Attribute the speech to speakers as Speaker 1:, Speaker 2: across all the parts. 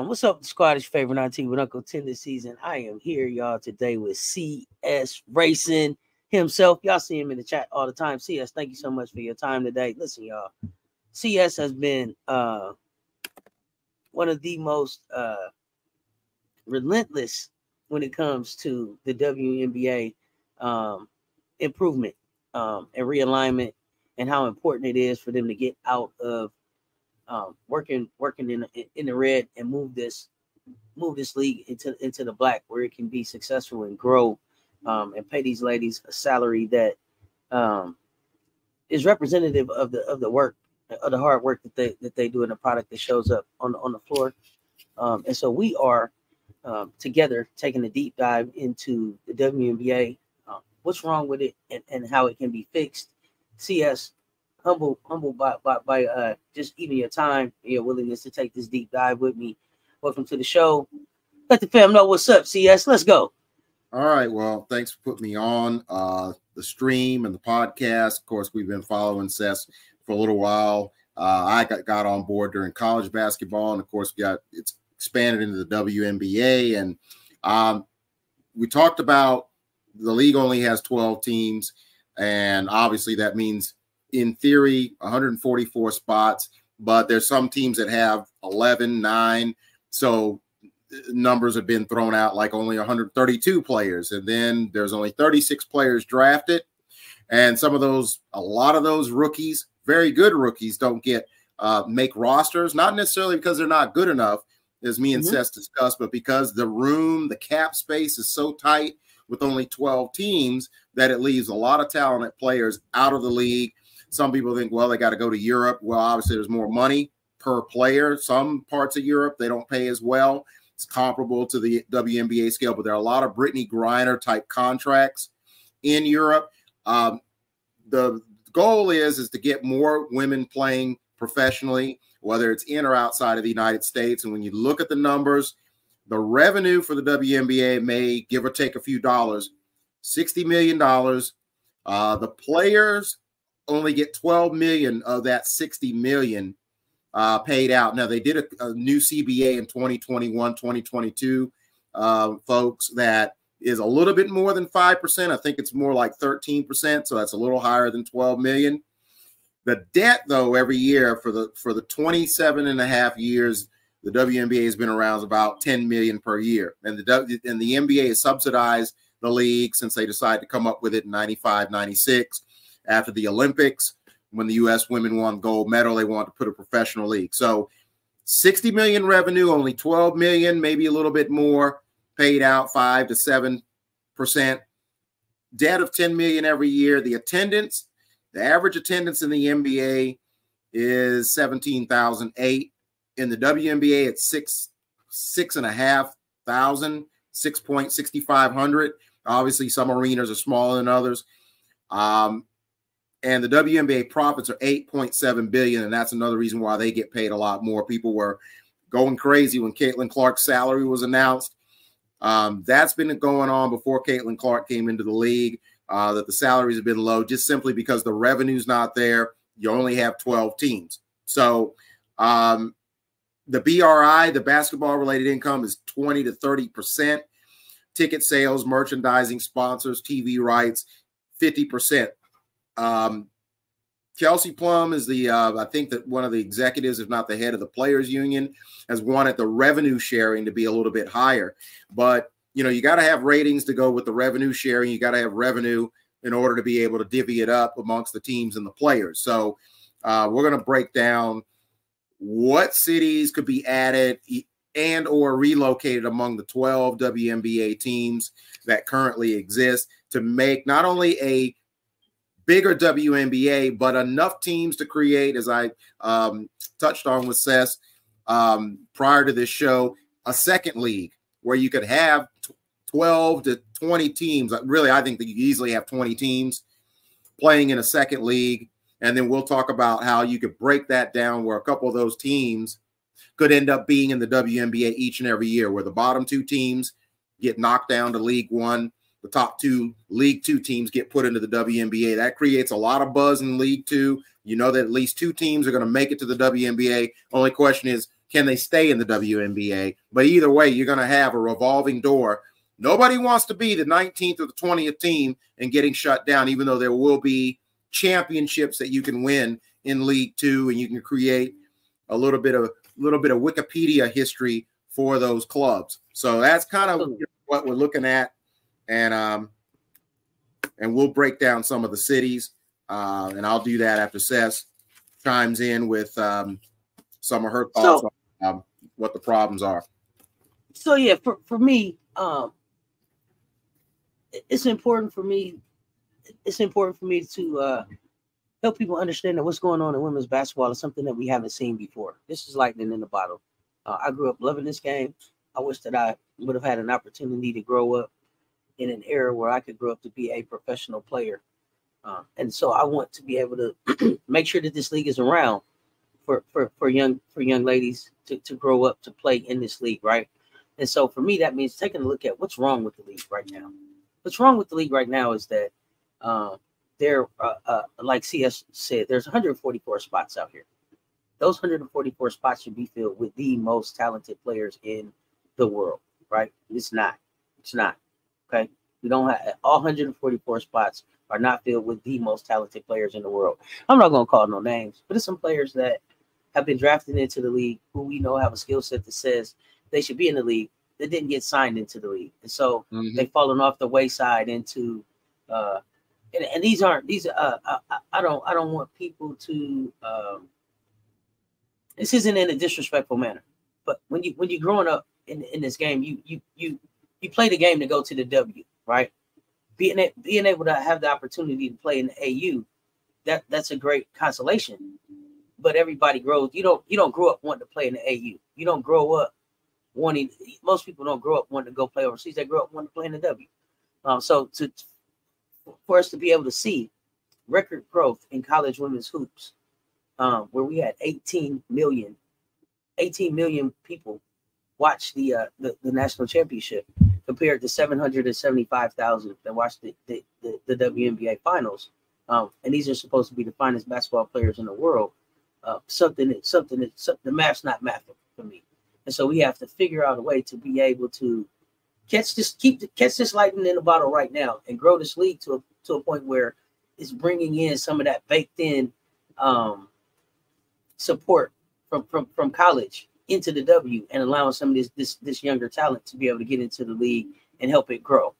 Speaker 1: What's up, squad? It's your favorite auntie with Uncle 10 this season. I am here, y'all, today with CS Racing himself. Y'all see him in the chat all the time. CS, thank you so much for your time today. Listen, y'all, CS has been one of the most relentless when it comes to the WNBA improvement and realignment, and how important it is for them to get out of working in the red and move this league into the black, where it can be successful and grow, and pay these ladies a salary that is representative of the work, of the hard work that they do in the product that shows up on the floor. And so we are together taking a deep dive into the WNBA, what's wrong with it, and how it can be fixed. CS, humble by just even your time and your willingness to take this deep dive with me. Welcome to the show. Let the fam know what's up, CS. Let's go.
Speaker 2: All right. Well, thanks for putting me on the stream and the podcast. Of course, we've been following Cess for a little while. I got on board during college basketball, and of course, it's expanded into the WNBA. And we talked about the league only has 12 teams, and obviously that means, in theory, 144 spots, but there's some teams that have 11, 9. So numbers have been thrown out like only 132 players. And then there's only 36 players drafted. And a lot of those rookies, very good rookies, don't get make rosters, not necessarily because they're not good enough, as me and Cess discussed, but because the cap space is so tight with only 12 teams that it leaves a lot of talented players out of the league. Some people think, well, they got to go to Europe. Well, obviously there's more money per player. Some parts of Europe, they don't pay as well. It's comparable to the WNBA scale, but there are a lot of Brittany Griner type contracts in Europe. The goal is to get more women playing professionally, whether it's in or outside of the United States. And when you look at the numbers, the revenue for the WNBA may give or take a few dollars, $60 million. The players only get 12 million of that 60 million paid out. Now, they did a new CBA in 2021, 2022, folks, that is a little bit more than 5%. I think it's more like 13%. So that's a little higher than 12 million. The debt, though, every year for the 27 and a half years the WNBA has been around, is about 10 million per year. And the NBA has subsidized the league since they decided to come up with it in 95, 96. After the Olympics, when the U.S. women won gold medal, they wanted to put a professional league. So 60 million revenue, only 12 million, maybe a little bit more, paid out 5 to 7%. Debt of 10 million every year. The attendance, the average attendance in the NBA is 17,008. In the WNBA, it's 6,500, 6,6500. Obviously, some arenas are smaller than others. And the WNBA profits are $8.7 billion, and that's another reason why they get paid a lot more. People were going crazy when Caitlin Clark's salary was announced. That's been going on before Caitlin Clark came into the league, that the salaries have been low just simply because the revenue's not there. You only have 12 teams. So the BRI, the basketball-related income, is 20 to 30%. Ticket sales, merchandising, sponsors, TV rights, 50%. Kelsey Plum is I think that one of the executives, if not the head of the players union, has wanted the revenue sharing to be a little bit higher. But, you got to have ratings to go with the revenue sharing. You got to have revenue in order to be able to divvy it up amongst the teams and the players. So we're going to break down what cities could be added and or relocated among the 12 WNBA teams that currently exist to make not only a bigger WNBA, but enough teams to create, as I touched on with Cess prior to this show, a second league where you could have 12 to 20 teams. Really, I think that you easily have 20 teams playing in a second league. And then we'll talk about how you could break that down where a couple of those teams could end up being in the WNBA each and every year, where the bottom 2 teams get knocked down to League One. The top 2 League 2 teams get put into the WNBA. That creates a lot of buzz in League 2. You know that at least 2 teams are going to make it to the WNBA. Only question is, can they stay in the WNBA? But either way, you're going to have a revolving door. Nobody wants to be the 19th or the 20th team and getting shut down, even though there will be championships that you can win in League Two, and you can create a little bit of Wikipedia history for those clubs. So that's kind of what we're looking at, and we'll break down some of the cities, and I'll do that after Cess chimes in with some of her thoughts on what the problems are.
Speaker 1: So yeah, for me, it's important for me. It's important for me to help people understand that what's going on in women's basketball is something that we haven't seen before. This is lightning in the bottle. I grew up loving this game. I wish that I would have had an opportunity to grow up in an era where I could grow up to be a professional player. And so I want to be able to make sure that this league is around for young ladies to grow up to play in this league, right? And so for me, that means taking a look at what's wrong with the league right now. What's wrong with the league right now is that like Cess said, there's 144 spots out here. Those 144 spots should be filled with the most talented players in the world, right? It's not. Okay. We don't have all 144 spots are not filled with the most talented players in the world. I'm not going to call no names, but it's some players that have been drafted into the league who we know have a skill set that says they should be in the league that didn't get signed into the league. And so they've fallen off the wayside into and these aren't I don't want people to this isn't in a disrespectful manner, but when you're growing up in this game, you play the game to go to the W, right? Being able to have the opportunity to play in the AU, that's a great consolation. But everybody grows. You don't grow up wanting to play in the AU. You don't grow up wanting. Most people don't grow up wanting to go play overseas. They grow up wanting to play in the W. So for us to be able to see record growth in college women's hoops, where we had 18 million people watch the national championship compared to 775,000 that watched the WNBA finals. And these are supposed to be the finest basketball players in the world. Something that the math's not mathing for me. And so we have to figure out a way to be able to catch this lightning in the bottle right now and grow this league to a point where it's bringing in some of that baked in support from college into the W and allowing some of this younger talent to be able to get into the league and help it grow.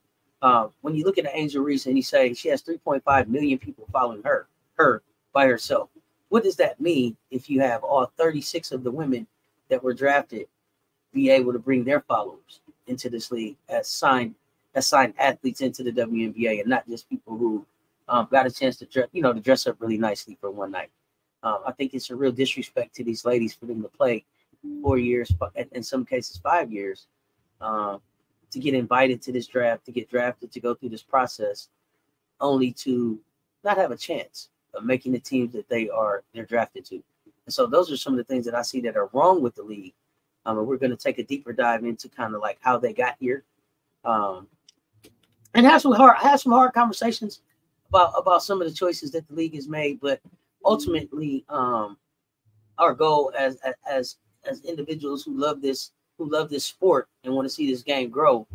Speaker 1: When you look at Angel Reese and you say she has 3.5 million people following her by herself, what does that mean if you have all 36 of the women that were drafted be able to bring their followers into this league as signed athletes into the WNBA and not just people who got a chance to dress up really nicely for one night? I think it's a real disrespect to these ladies for them to play 4 years, in some cases 5 years, to get invited to this draft, to get drafted, to go through this process, only to not have a chance of making the teams that they're drafted to. And so those are some of the things that I see that are wrong with the league. And we're going to take a deeper dive into kind of like how they got here, and have some hard conversations about some of the choices that the league has made. But ultimately, our goal as individuals who love this sport and want to see this game grow,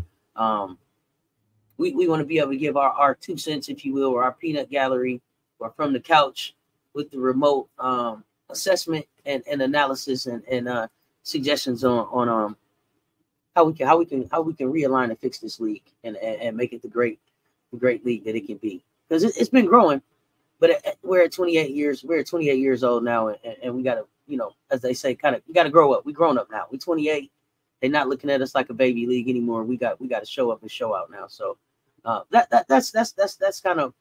Speaker 1: we want to be able to give our 2 cents, if you will, or our peanut gallery, or from the couch with the remote assessment and analysis and suggestions on how we can realign and fix this league and make it the great league that it can be, because it's been growing, but we're at 28 years old now, and we got to, as they say, you got to grow up. We grown up now. We 28. They're not looking at us like a baby league anymore. We got to show up and show out now. So that's kind of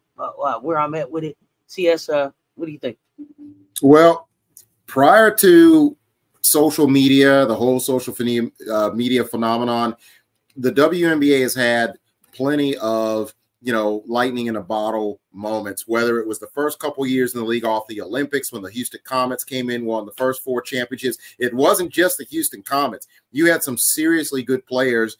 Speaker 1: where I'm at with it. Cess, what do you think?
Speaker 2: Well, prior to social media, the whole social media phenomenon, the WNBA has had plenty of lightning in a bottle moments, whether it was the first couple years in the league off the Olympics when the Houston Comets came in, won the first 4 championships. It wasn't just the Houston Comets. You had some seriously good players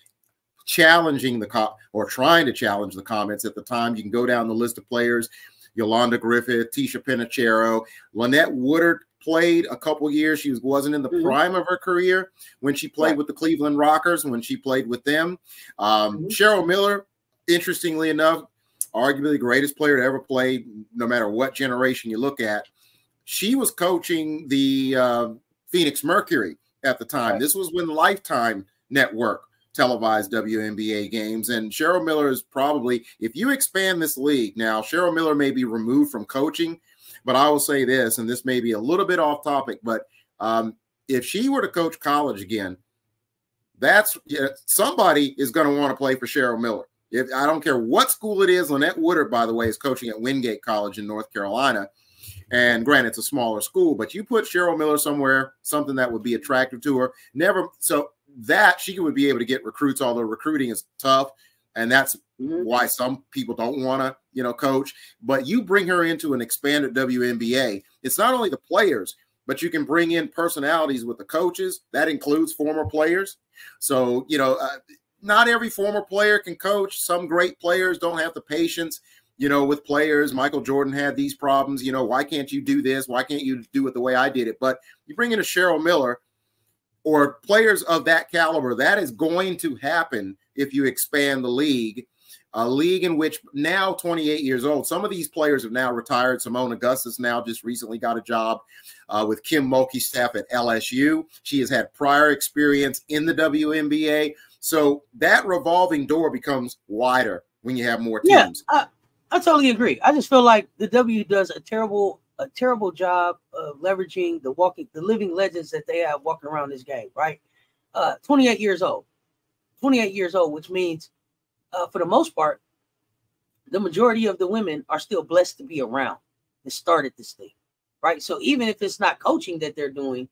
Speaker 2: challenging or trying to challenge the Comets at the time. You can go down the list of players. Yolanda Griffith, Tisha Pinachero, Lynette Woodard played a couple years. She wasn't in the prime of her career when she played with the Cleveland Rockers, when she played with them. Cheryl Miller, interestingly enough, arguably the greatest player to ever play, no matter what generation you look at. She was coaching the Phoenix Mercury at the time. This was when Lifetime Network televised WNBA games. And Cheryl Miller is probably, if you expand this league, now Cheryl Miller may be removed from coaching, but I will say this, and this may be a little bit off topic, but if she were to coach college again, somebody is going to want to play for Cheryl Miller. I don't care what school it is. Lynette Woodard, by the way, is coaching at Wingate College in North Carolina. And granted, it's a smaller school, but you put Cheryl Miller somewhere, something that would be attractive to her. So that she would be able to get recruits, although recruiting is tough. And that's why some people don't want to, coach. But you bring her into an expanded WNBA. It's not only the players, but you can bring in personalities with the coaches. That includes former players. So, not every former player can coach. Some great players don't have the patience, with players. Michael Jordan had these problems. Why can't you do this? Why can't you do it the way I did it? But you bring in a Cheryl Miller or players of that caliber, that is going to happen if you expand the league, a league in which now 28 years old, some of these players have now retired. Simone Augustus now just recently got a job with Kim Mulkey's staff at LSU. She has had prior experience in the WNBA. So that revolving door becomes wider when you have more teams.
Speaker 1: Yeah, I totally agree. I just feel like the W does a terrible job of leveraging the living legends that they have walking around this game, right? 28 years old, which means for the most part, the majority of the women are still blessed to be around and started this thing, right? So even if it's not coaching that they're doing,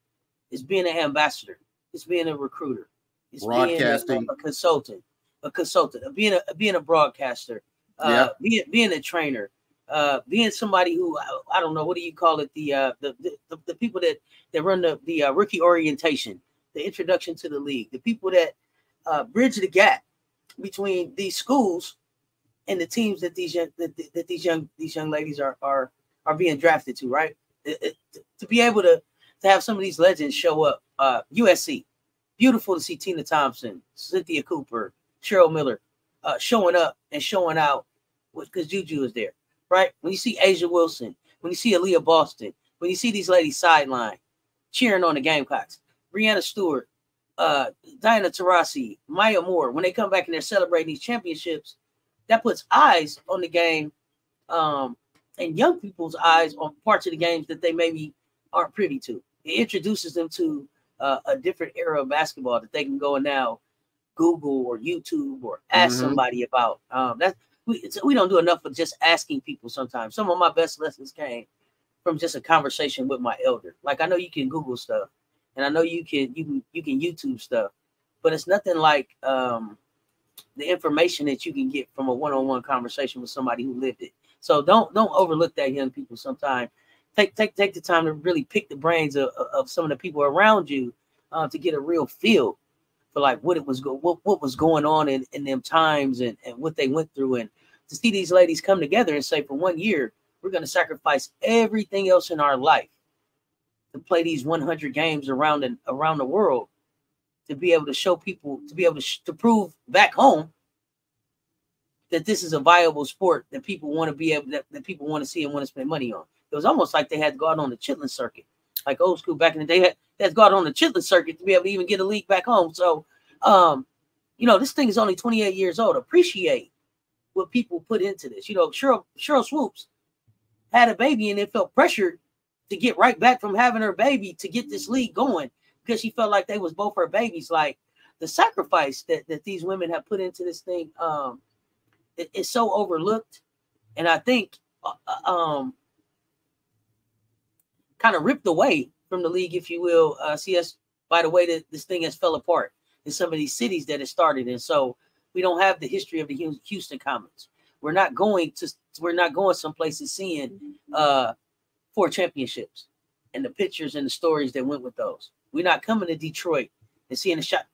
Speaker 1: it's being an ambassador, it's being a recruiter, it's
Speaker 2: broadcasting,
Speaker 1: being a consultant, being a broadcaster, being a trainer, being somebody who I don't know, what do you call it? The people that run the rookie orientation, the introduction to the league, the people that bridge the gap between these schools and the teams that these young ladies are being drafted to, right? To be able to have some of these legends show up, USC, beautiful to see Tina Thompson, Cynthia Cooper, Cheryl Miller showing up and showing out because Juju is there, right? When you see Asia Wilson, when you see Aaliyah Boston, when you see these ladies sideline cheering on the Gamecocks, Breanna Stewart, Diana Taurasi, Maya Moore, when they come back and they're celebrating these championships, that puts eyes on the game and young people's eyes on parts of the games that they maybe aren't privy to. It introduces them to a different era of basketball that they can go and now Google or YouTube or ask somebody about. We don't do enough of just asking people sometimes. Some of my best lessons came from just a conversation with my elder. Like, I know you can Google stuff, and I know you can YouTube stuff, but it's nothing like the information that you can get from a one-on-one conversation with somebody who lived it. So don't overlook that, young people. Sometimes take the time to really pick the brains of some of the people around you to get a real feel for like what was going on in them times and what they went through, and to see these ladies come together and say, for 1 year, we're going to sacrifice everything else in our life to play these 100 games around the world, to be able to show people, to be able to prove back home that this is a viable sport that people want to be able that people want to see and want to spend money on. It was almost like they had to go out on the chitlin circuit, like old school back in the day. They had to go out on the chitlin circuit to be able to even get a league back home. So, this thing is only 28 years old. Appreciate what people put into this. Cheryl Swoops had a baby and it felt pressured to get right back from having her baby to get this league going because she felt like they was both her babies. Like, the sacrifice that these women have put into this thing is so overlooked, and I think kind of ripped away from the league, if you will, CS, by the way that this thing has fell apart in some of these cities that it started in. So we don't have the history of the Houston Comets. We're not going some places seeing 4 championships and the pictures and the stories that went with those. We're not coming to Detroit and seeing a shot.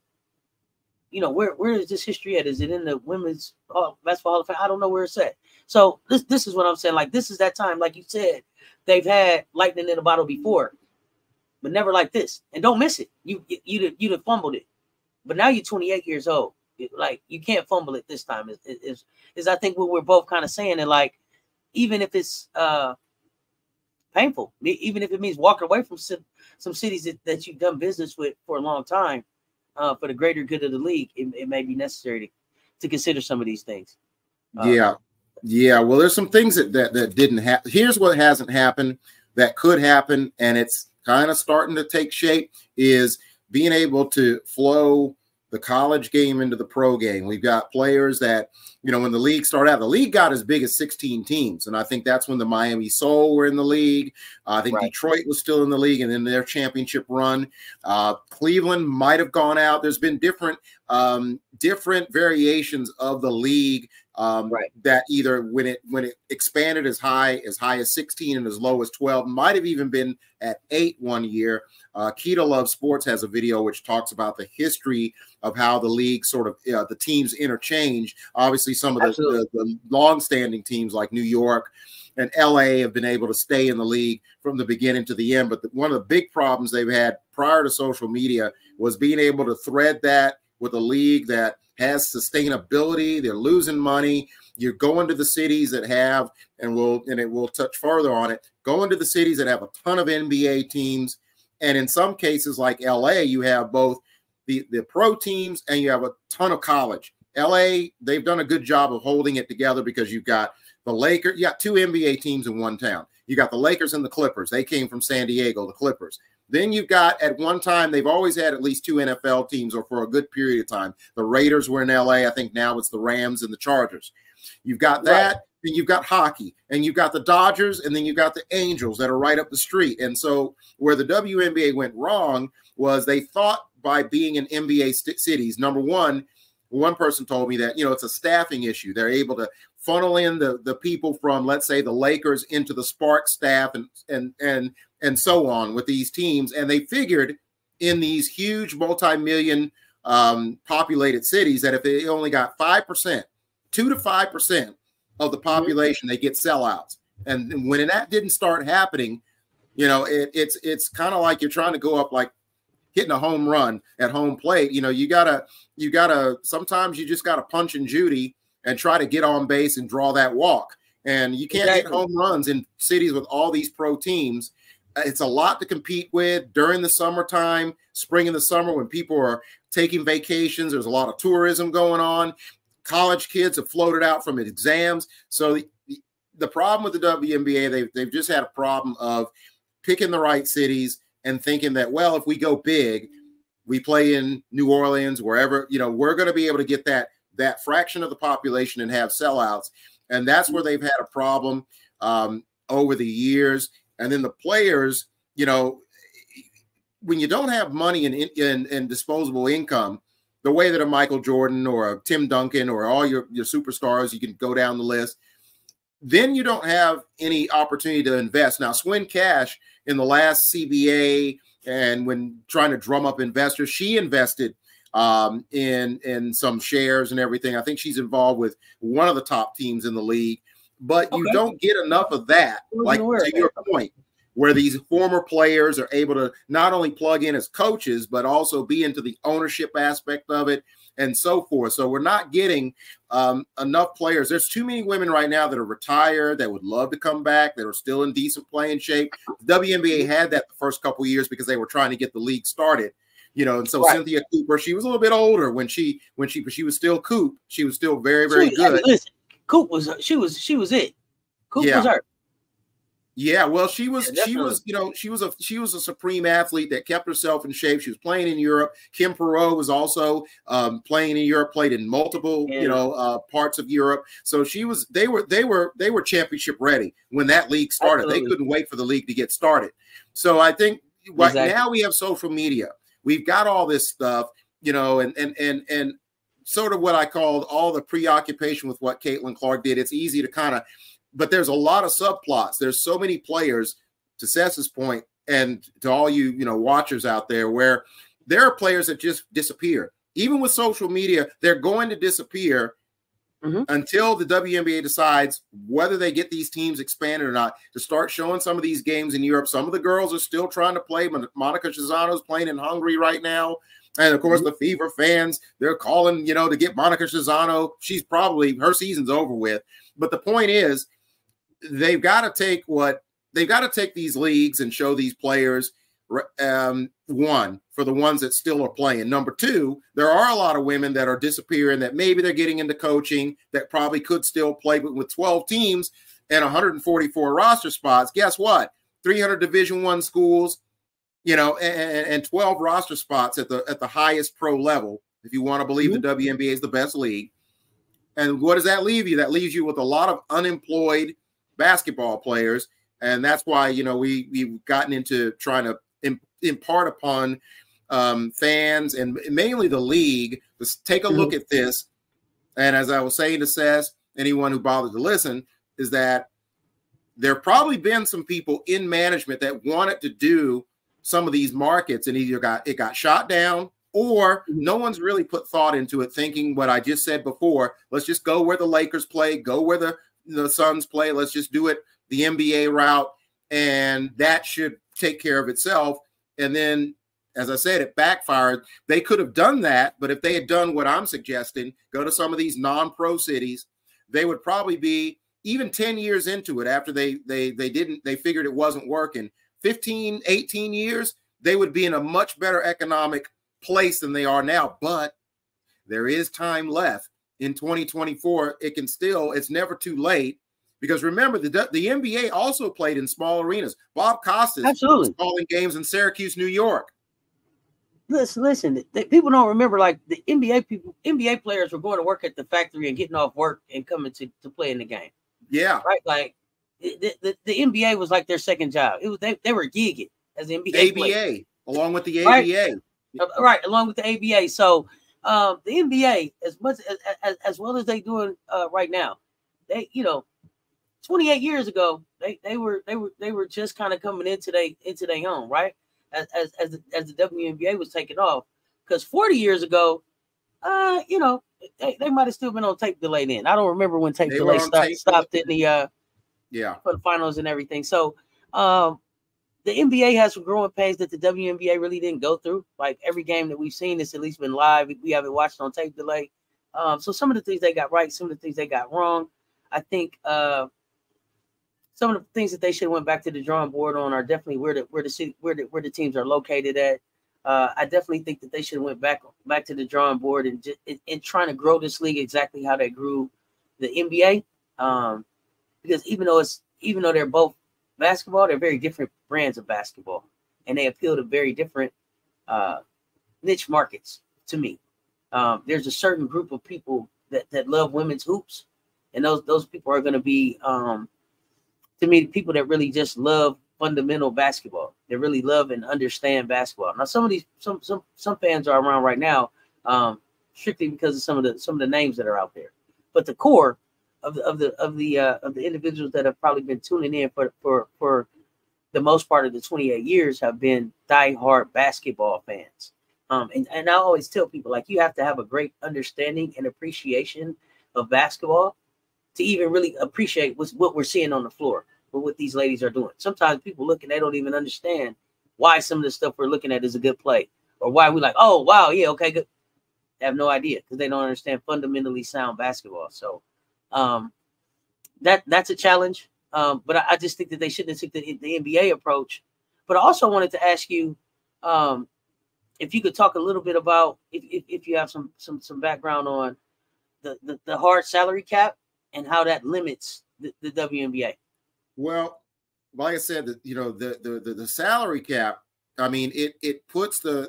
Speaker 1: you know, where is this history at? Is it in the women's basketball Hall of Fame? I don't know where it's at. So this is what I'm saying. Like, this is that time, like you said, they've had lightning in a bottle before, but never like this. And don't miss it. You'd have fumbled it, but now you're 28 years old. Like, you can't fumble it this time. Is I think what we're both kind of saying. And like, even if it's painful, even if it means walking away from some cities that you've done business with for a long time, for the greater good of the league, it may be necessary to consider some of these things.
Speaker 2: Yeah. Well, there's some things that didn't happen. Here's what hasn't happened that could happen, and it's kind of starting to take shape, is being able to flow the college game into the pro game. We've got players that, you know, when the league started out, the league got as big as 16 teams. And I think that's when the Miami Soul were in the league. I think Detroit was still in the league, and then their championship run. Cleveland might have gone out. There's been different variations of the league that either when it expanded as high as 16 and as low as 12, might have even been at 8 one year. Keita Love Sports has a video which talks about the history of how the league sort of the teams interchange. Obviously, some of the long-standing teams like New York and LA have been able to stay in the league from the beginning to the end. But one of the big problems they've had prior to social media was being able to thread that with a league that has sustainability. They're losing money. You're going to the cities that have, and we'll touch further on it, going to the cities that have a ton of NBA teams. And in some cases like LA, you have both the pro teams and you have a ton of college. LA, they've done a good job of holding it together because you've got the Lakers. You got 2 NBA teams in one town. You got the Lakers and the Clippers. They came from San Diego, the Clippers. Then you've got, at one time, they've always had at least 2 NFL teams, or for a good period of time. The Raiders were in LA. I think now it's the Rams and the Chargers. You've got that. Then you've got hockey, and you've got the Dodgers, and then you've got the Angels that are right up the street. And so where the WNBA went wrong was they thought by being in NBA cities, number one person told me that, you know, it's a staffing issue. They're able to funnel in the people from, let's say, the Lakers into the Sparks staff and so on with these teams. And they figured in these huge multi-million populated cities that if they only got 5%, 2 to 5% of the population, they get sellouts. And when that didn't start happening, you know, it's kind of like you're trying to go up, like hitting a home run at home plate. You know, you gotta sometimes you just gotta punch and Judy and try to get on base and draw that walk. And you can't hit home runs in cities with all these pro teams. It's a lot to compete with during the summertime, spring and the summer, when people are taking vacations. There's a lot of tourism going on. College kids have floated out from exams. So the problem with the WNBA, they've just had a problem of picking the right cities and thinking that, well, if we go big, we play in New Orleans, wherever, you know, we're going to be able to get that fraction of the population and have sellouts. And that's where they've had a problem over the years. And then the players, you know, when you don't have money and disposable income, the way that a Michael Jordan or a Tim Duncan or all your superstars, you can go down the list, then you don't have any opportunity to invest. Now, Swin Cash in the last CBA, and when trying to drum up investors, she invested in some shares and everything. I think she's involved with one of the top teams in the league. But you don't get enough of that, like to your point, where these former players are able to not only plug in as coaches, but also be into the ownership aspect of it and so forth. So we're not getting enough players. There's too many women right now that are retired, that would love to come back, that are still in decent playing shape. The WNBA had that the first couple of years because they were trying to get the league started. You know, and so Cynthia Cooper, she was a little bit older when she was still Coop. She was still very, very good.
Speaker 1: I mean, listen, Coop was it. Coop was her.
Speaker 2: Yeah, well, she was a supreme athlete that kept herself in shape. She was playing in Europe. Kim Perot was also playing in Europe, played in multiple, parts of Europe. So they were championship ready when that league started. Absolutely. They couldn't wait for the league to get started. So I think now we have social media. We've got all this stuff, and sort of what I called all the preoccupation with what Caitlin Clark did. It's easy to but there's a lot of subplots. There's so many players, to Cess's point, and to all you watchers out there, where there are players that just disappear. even with social media, they're going to disappear until the WNBA decides whether they get these teams expanded or not, to start showing some of these games in Europe. Some of the girls are still trying to play. Monica Cesano's playing in Hungary right now. And, of course, the Fever fans, they're calling, you know, to get Monica Cesano. She's probably, her season's over with. But the point is, they've got to take these leagues and show these players, one, for the ones that still are playing. Number two, there are a lot of women that are disappearing that maybe they're getting into coaching that probably could still play, but with 12 teams and 144 roster spots, guess what? 300 Division I schools, you know, and 12 roster spots at the highest pro level, if you want to believe the WNBA is the best league. And what does that leave you? That leaves you with a lot of unemployed basketball players. And that's why, you know, we've gotten into trying to impart upon fans and mainly the league to take a look at this. And as I was saying to Cess, anyone who bothered to listen, is that there probably been some people in management that wanted to do some of these markets and either it got shot down, or no one's really put thought into it, thinking what I just said before. Let's just go where the Lakers play, go where the Suns play. Let's just do it the NBA route, and that should take care of itself. And then, as I said, it backfired. They could have done that, but if they had done what I'm suggesting, go to some of these non-pro cities, they would probably be even 10 years into it after they figured it wasn't working. 15, 18 years, they would be in a much better economic place than they are now. But there is time left. In 2024, it's never too late. Because remember, the NBA also played in small arenas. Bob Costas was calling games in Syracuse, New York.
Speaker 1: Listen, people don't remember, like, the NBA players were going to work at the factory and getting off work and coming to play in the game.
Speaker 2: Yeah.
Speaker 1: Right? Like, the NBA was like their second job. It was they were gigging as the NBA
Speaker 2: ABA, along with the ABA.
Speaker 1: Right, along with the ABA. So the NBA, as well as they doing right now, they, you know, 28 years ago, they were just kind of coming into their home, right? As the WNBA was taking off, because 40 years ago, you know, they might have still been on tape delay then. I don't remember when tape delay stopped in the for the finals and everything. So the NBA has some growing pains that the WNBA really didn't go through. Like, every game that we've seen, it's at least been live. We haven't watched on tape delay. So some of the things they got right, some of the things they got wrong. I think some of the things that they should have went back to the drawing board on are definitely where the teams are located at. I definitely think that they should have went back to the drawing board and trying to grow this league exactly how they grew the NBA. Because even though they're both basketball, they're very different brands of basketball, and they appeal to very different niche markets. To me, there's a certain group of people that love women's hoops, and those people are going to be to me, people that really just love fundamental basketball. They really love and understand basketball. Now, some of these some fans are around right now, strictly because of some of the names that are out there. But the core of the individuals that have probably been tuning in for the most part of the 28 years have been diehard basketball fans. And I always tell people, like, you have to have a great understanding and appreciation of basketball to even really appreciate what we're seeing on the floor, what these ladies are doing. Sometimes people look and they don't even understand why some of the stuff we're looking at is a good play, or why we're like, oh, wow, yeah, okay, good. They have no idea because they don't understand fundamentally sound basketball. So that's a challenge. But I just think that they shouldn't have taken the NBA approach. But I also wanted to ask you if you could talk a little bit about, if you have some background on the hard salary cap and how that limits the WNBA.
Speaker 2: Well, like I said, the salary cap, I mean, it puts, I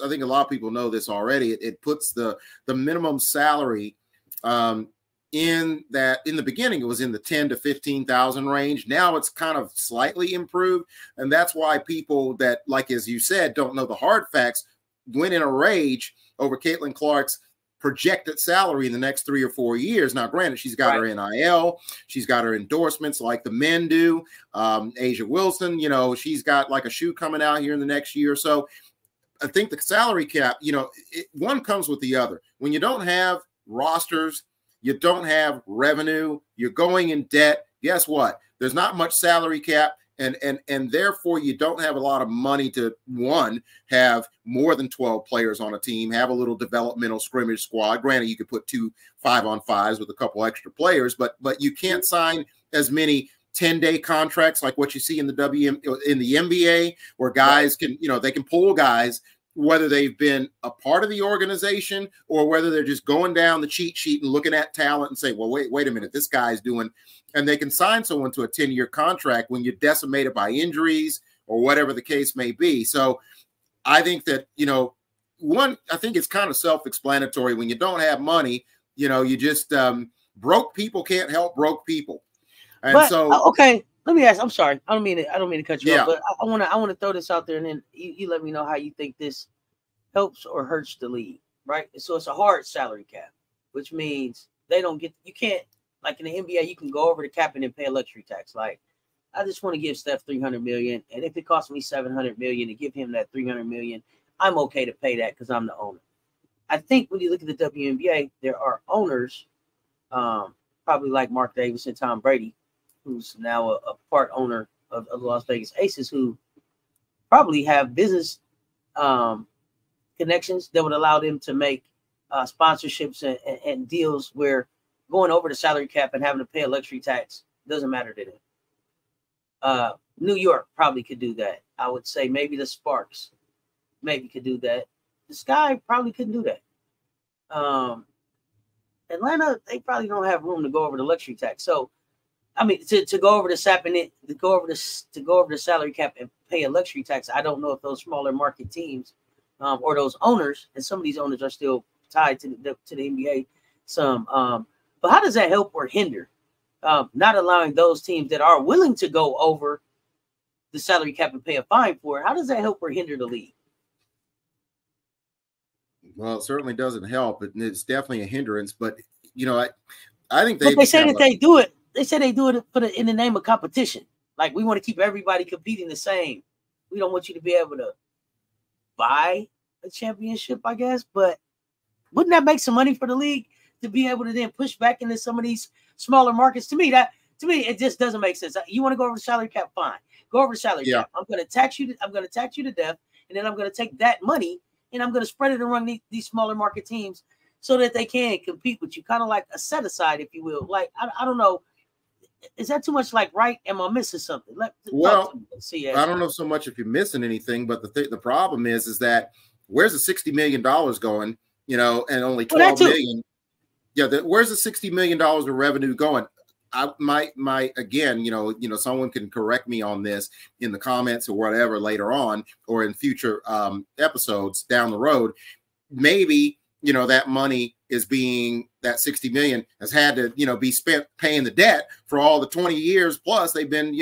Speaker 2: think a lot of people know this already. It puts the minimum salary in the beginning, it was in the 10 to 15,000 range. Now it's kind of slightly improved. And that's why people that, like, as you said, don't know the hard facts, went in a rage over Caitlin Clark's projected salary in the next 3 or 4 years. Now, granted, she's got her NIL, she's got her endorsements like the men do. Asia Wilson, she's got like a shoe coming out here in the next year or so. I think the salary cap, one comes with the other. When you don't have rosters, you don't have revenue, you're going in debt. Guess what? There's not much salary cap. And therefore you don't have a lot of money to, one, have more than 12 players on a team, have a little developmental scrimmage squad. Granted, you could put 2 5-on-5s with a couple extra players, but you can't sign as many 10-day contracts like what you see in the NBA, where guys can, they can pull guys, whether they've been a part of the organization or whether they're just going down the cheat sheet and looking at talent and say, well, wait a minute, this guy's doing, and they can sign someone to a 10-year contract when you're decimated by injuries or whatever the case may be. So I think that, I think it's kind of self-explanatory. When you don't have money, you just broke people can't help broke people. And
Speaker 1: okay, let me ask. I'm sorry. I don't mean to cut you off, but I want to throw this out there, and then you let me know how you think this helps or hurts the league, right? So it's a hard salary cap, which means you can't, like in the NBA, you can go over the cap and then pay a luxury tax. Like, I just want to give Steph $300 million, and if it costs me $700 million to give him that $300 million, I'm okay to pay that because I'm the owner. I think when you look at the WNBA, there are owners, probably like Mark Davis and Tom Brady, who's now a part owner of the Las Vegas Aces, who probably have business connections that would allow them to make sponsorships and deals where going over the salary cap and having to pay a luxury tax doesn't matter to them. New York probably could do that. I would say maybe the Sparks maybe could do that. The Sky probably couldn't do that. Atlanta, they probably don't have room to go over the luxury tax. So, I mean, to go over the salary cap and pay a luxury tax, I don't know if those smaller market teams or those owners, and some of these owners are still tied to the NBA. But how does that help or hinder not allowing those teams that are willing to go over the salary cap and pay a fine for it? How does that help or hinder the league?
Speaker 2: Well, it certainly doesn't help. It's definitely a hindrance. But I think
Speaker 1: they say that they do it. They say they do it in the name of competition. Like, we want to keep everybody competing the same. We don't want you to be able to buy a championship, I guess. But wouldn't that make some money for the league to be able to then push back into some of these smaller markets? To me, it just doesn't make sense. You want to go over the salary cap? Fine. Go over the salary cap. I'm going to tax you to death, and then I'm going to take that money and I'm going to spread it around these smaller market teams so that they can compete with you. Kind of like a set aside, if you will. Like, I don't know. Is that too much like right? Am I missing something?
Speaker 2: I don't know so much if you're missing anything, but the problem is that where's the $60 million going, and only 12 million. Yeah. Where's the $60 million of revenue going? Again, someone can correct me on this in the comments or whatever later on, or in future episodes down the road. Maybe, that money is that 60 million has had to, be spent paying the debt for all the 20 years plus they've been,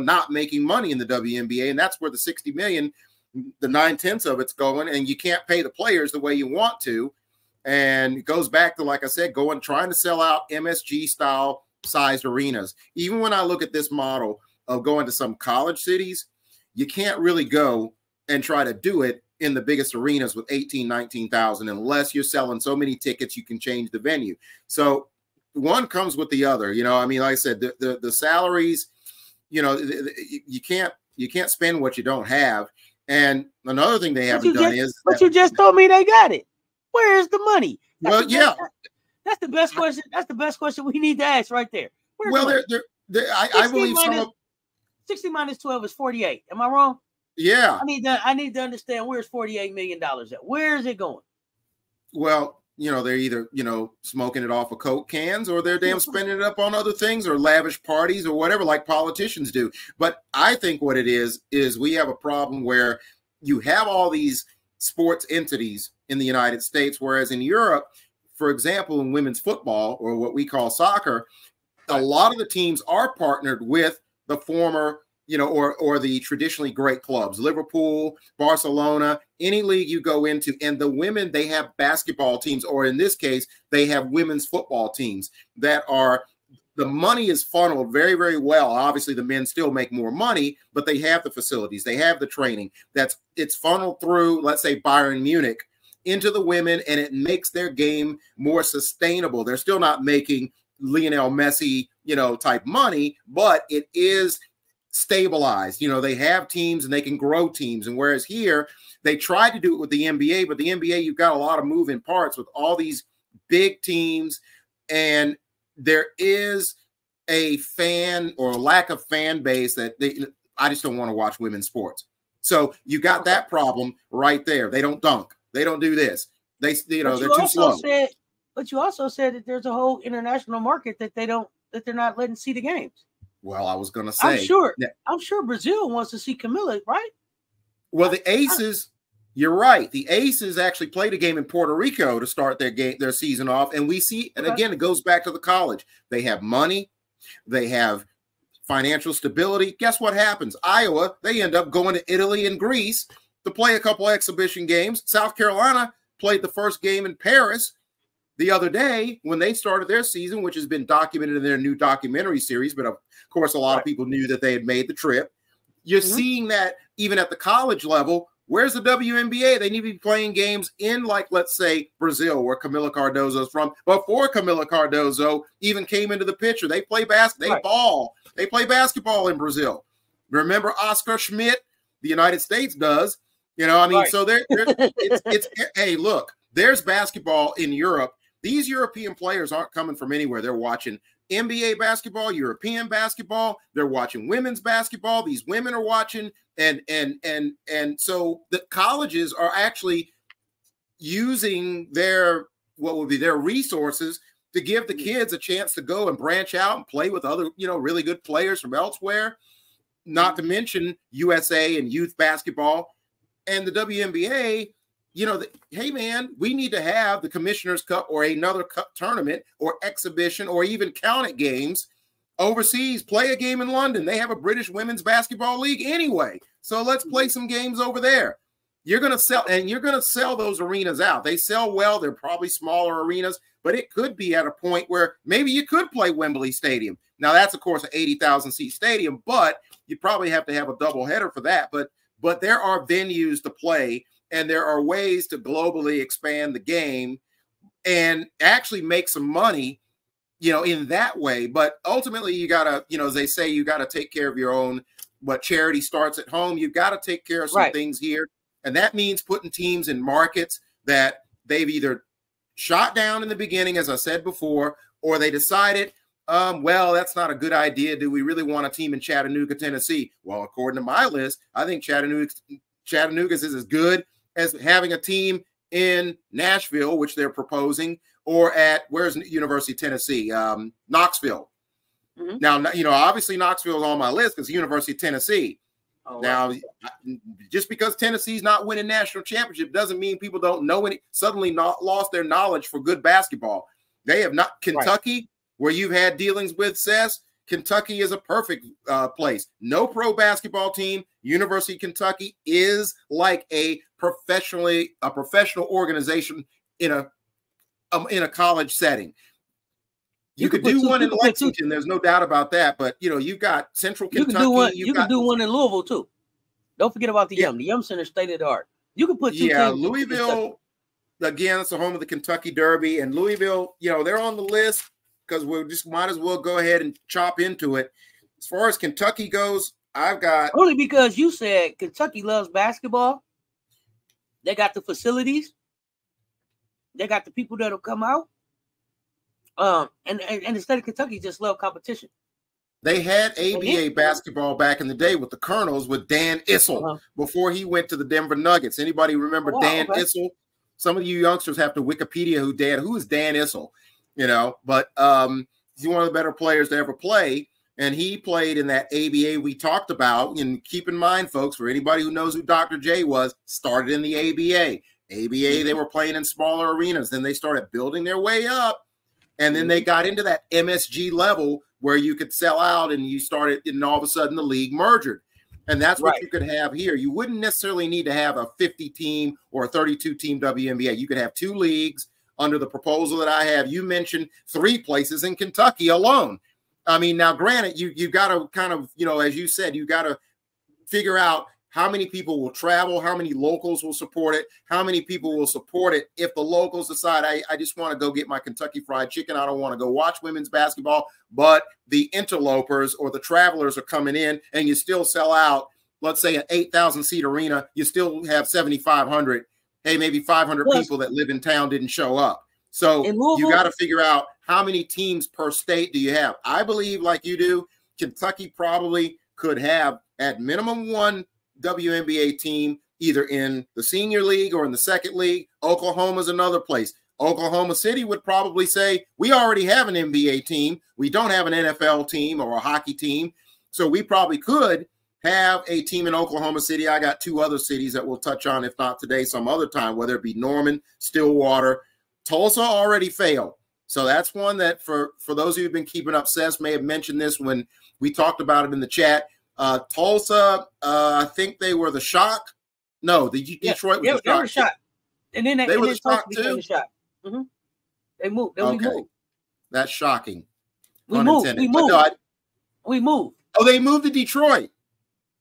Speaker 2: not making money in the WNBA. And that's where the 60 million, the 9/10 of it's going, and you can't pay the players the way you want to. And it goes back to, like I said, trying to sell out MSG style sized arenas. Even when I look at this model of going to some college cities, you can't really go and try to do it in the biggest arenas with 18, 19,000, unless you're selling so many tickets you can change the venue. So one comes with the other. I mean, like I said, the salaries, you can't spend what you don't have. And another thing they haven't done is,
Speaker 1: but you just told me they got it. Where's the money?
Speaker 2: That's
Speaker 1: the best question. That's the best question we need to ask right there.
Speaker 2: I believe
Speaker 1: 60 minus 12 is 48. Am I wrong?
Speaker 2: Yeah.
Speaker 1: I need to understand, where's $48 million at? Where is it going?
Speaker 2: Well, they're either, smoking it off of Coke cans, or they're damn spending it up on other things, or lavish parties or whatever, like politicians do. But I think what it is we have a problem where you have all these sports entities in the United States, whereas in Europe, for example, in women's football, or what we call soccer, a lot of the teams are partnered with the former, or the traditionally great clubs, Liverpool, Barcelona, any league you go into. And the women, they have basketball teams, or in this case, they have women's football teams that are the money is funneled very, very well. Obviously, the men still make more money, but they have the facilities, they have the training. It's funneled through, let's say, Bayern Munich into the women, and it makes their game more sustainable. They're still not making Lionel Messi, type money, but it is stabilized. They have teams and they can grow teams. And whereas here, they tried to do it with the NBA, but the NBA, you've got a lot of moving parts with all these big teams, and there is a fan or lack of fan base that I just don't want to watch women's sports. So you got that problem right there. They don't dunk. They don't do this. They're too slow.
Speaker 1: But you also said that there's a whole international market that they're not letting see the games.
Speaker 2: Well, I was going to say,
Speaker 1: I'm sure Brazil wants to see Camilla, right?
Speaker 2: Well, the Aces, you're right. The Aces actually played a game in Puerto Rico to start their season off. And we see, and again, it goes back to the college. They have money. They have financial stability. Guess what happens? Iowa, they end up going to Italy and Greece to play a couple exhibition games. South Carolina played the first game in Paris the other day when they started their season, which has been documented in their new documentary series. But of course, a lot of people knew that they had made the trip. You're seeing that even at the college level. Where's the WNBA? They need to be playing games in, like, let's say, Brazil, where Camila Cardozo is from. Before Camila Cardozo even came into the picture, they play basketball. They play basketball in Brazil. Remember Oscar Schmidt? The United States does. So hey, look, there's basketball in Europe. These European players aren't coming from anywhere. They're watching NBA basketball, European basketball. They're watching women's basketball. These women are watching, and so the colleges are actually using their resources to give the kids a chance to go and branch out and play with other, really good players from elsewhere. Not to mention USA and youth basketball and the WNBA. Hey, man, we need to have the Commissioner's Cup or another cup tournament or exhibition or even counted games overseas. Play a game in London. They have a British Women's Basketball League anyway. So let's play some games over there. You're going to sell those arenas out. They sell well. They're probably smaller arenas, but it could be at a point where maybe you could play Wembley Stadium. Now, that's, of course, an 80,000 seat stadium, but you probably have to have a double header for that. But there are venues to play. And there are ways to globally expand the game and actually make some money, in that way. But ultimately, you got to, as they say, you got to take care of your own. But charity starts at home. You've got to take care of some things here. And that means putting teams in markets that they've either shot down in the beginning, as I said before, or they decided, well, that's not a good idea. Do we really want a team in Chattanooga, Tennessee? Well, according to my list, I think Chattanooga is as good as having a team in Nashville, which they're proposing, or where's University of Tennessee? Knoxville. Now, obviously Knoxville is on my list because University of Tennessee. Now, just because Tennessee's not winning national championship doesn't mean people don't know suddenly not lost their knowledge for good basketball. They have not. Kentucky, where you've had dealings with Cess, Kentucky is a perfect place. No pro basketball team. University of Kentucky is like a professional organization in a college setting. You could do one in Lexington. There's no doubt about that. But you've got Central Kentucky.
Speaker 1: You can do one in Louisville too. Don't forget about the Yum. The Yum Center state of the art. You can put
Speaker 2: Louisville. Again, it's the home of the Kentucky Derby, and Louisville. They're on the list because we just might as well go ahead and chop into it. As far as Kentucky goes, I've got
Speaker 1: only because you said Kentucky loves basketball. They got the facilities. They got the people that'll come out. And the state of Kentucky just love competition.
Speaker 2: They had ABA basketball back in the day with the Colonels with Dan Issel before he went to the Denver Nuggets. Anybody remember Dan Issel? Some of you youngsters have to Wikipedia who is Dan Issel, but he's one of the better players to ever play. And he played in that ABA we talked about. And keep in mind, folks, for anybody who knows who Dr. J was, started in the ABA. They were playing in smaller arenas. Then they started building their way up. And then they got into that MSG level where you could sell out and you started, and all of a sudden the league merged. And that's what you could have here. You wouldn't necessarily need to have a 50-team or a 32-team WNBA. You could have two leagues under the proposal that I have. You mentioned 3 places in Kentucky alone. I mean, now granted, you got to kind of, you know, as you said, you got to figure out how many people will travel, how many locals will support it, how many people will support it. If the locals decide, I just want to go get my Kentucky Fried Chicken, I don't want to go watch women's basketball, but the interlopers or the travelers are coming in, and you still sell out, let's say an 8,000 seat arena, you still have 7,500. Hey, maybe 500 people that live in town didn't show up. So you got to figure out how many teams per state do you have. I believe, like you do, Kentucky probably could have at minimum one WNBA team, either in the senior league or in the second league. Oklahoma's another place. Oklahoma City would probably say, we already have an NBA team. We don't have an NFL team or a hockey team. So we probably could have a team in Oklahoma City. I got two other cities that we'll touch on, if not today, some other time, whether it be Norman, Stillwater. Tulsa already failed. So that's one that for those of you who've been keeping up, Cess may have mentioned this when we talked about it in the chat. Tulsa, I think they were the shock. No, the Detroit was the shock.
Speaker 1: They were shocked. And then
Speaker 2: they were the shock too.
Speaker 1: Mm-hmm. They moved.
Speaker 2: Okay.
Speaker 1: We moved.
Speaker 2: That's shocking.
Speaker 1: We moved. We moved.
Speaker 2: Oh, they moved to Detroit.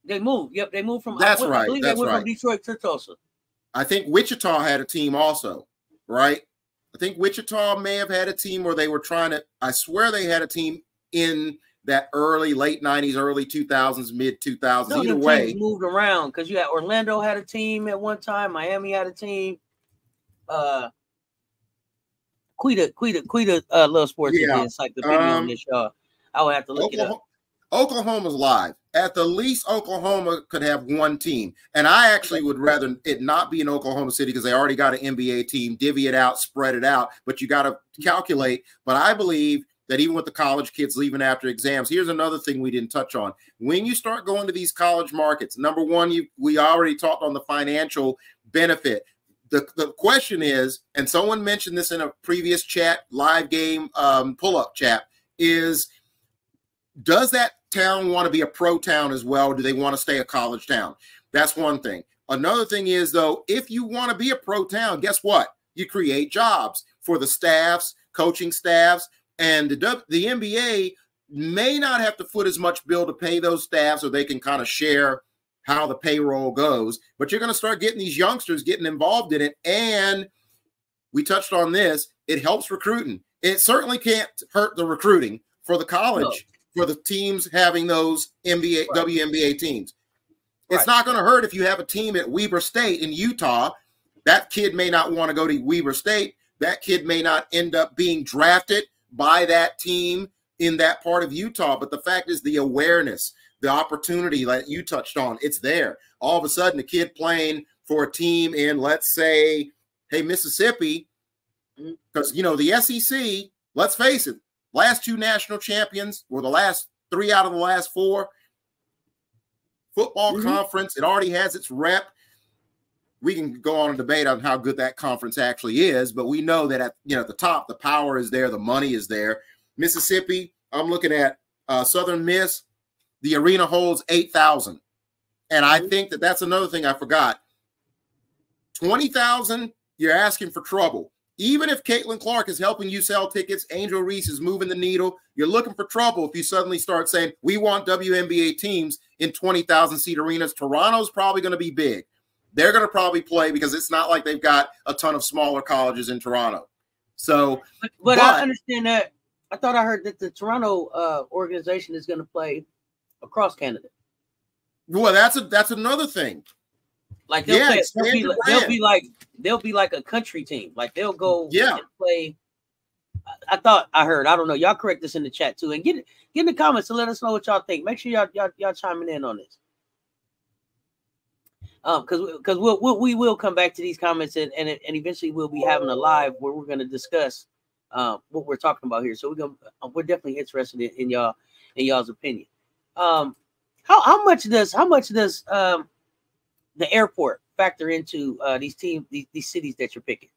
Speaker 1: They moved. Yep, they moved from.
Speaker 2: That's right.
Speaker 1: I believe they went from Detroit to Tulsa.
Speaker 2: I think Wichita had a team also, right? I think Wichita may have had a team where they were trying to. I swear they had a team in that late 90s, early 2000s, mid 2000s.
Speaker 1: No,
Speaker 2: either way,
Speaker 1: moved around because you had Orlando had a team at one time, Miami had a team. Quita, Love Sports is the encyclopedia on this, y'all. I would have to look it up.
Speaker 2: Oklahoma's live. At the least, Oklahoma could have one team. And I actually would rather it not be in Oklahoma City because they already got an NBA team, divvy it out, spread it out. But you got to calculate. But I believe that even with the college kids leaving after exams, here's another thing we didn't touch on. When you start going to these college markets, number one, we already talked on the financial benefit. The question is, and someone mentioned this in a previous chat, live game pull-up chat, is does that town want to be a pro town as well? Or do they want to stay a college town? That's one thing. Another thing is, though, if you want to be a pro town, guess what? You create jobs for the staffs, coaching staffs, and the NBA may not have to foot as much bill to pay those staffs so they can kind of share how the payroll goes. But you're going to start getting these youngsters getting involved in it. And we touched on this. It helps recruiting. It certainly can't hurt the recruiting for the college, for the teams having those WNBA teams. It's not going to hurt if you have a team at Weber State in Utah. That kid may not want to go to Weber State. That kid may not end up being drafted by that team in that part of Utah. But the fact is the awareness, the opportunity that you touched on, it's there. All of a sudden, a kid playing for a team in, let's say, hey, Mississippi, because, you know, the SEC, let's face it, last two national champions were the last 3 out of the last 4. Football conference, it already has its rep. We can go on a debate on how good that conference actually is, but we know that at the top, the power is there, the money is there. Mississippi, I'm looking at Southern Miss. The arena holds 8,000. And I think that that's another thing I forgot. 20,000, you're asking for trouble. Even if Caitlin Clark is helping you sell tickets, Angel Reese is moving the needle, you're looking for trouble if you suddenly start saying, we want WNBA teams in 20,000 seat arenas. Toronto's probably going to be big. They're going to probably play because it's not like they've got a ton of smaller colleges in Toronto. So,
Speaker 1: but I understand that. I thought I heard that the Toronto organization is going to play across Canada.
Speaker 2: Well, that's another thing.
Speaker 1: Like they'll be like a country team. Like they'll go and play. I don't know. Y'all correct us in the chat too, and get in the comments to let us know what y'all think. Make sure y'all chiming in on this. Because we will come back to these comments and eventually we'll be having a live where we're going to discuss what we're talking about here. So we're definitely interested in y'all's opinion. How much does the airport factor into these cities that you're picking?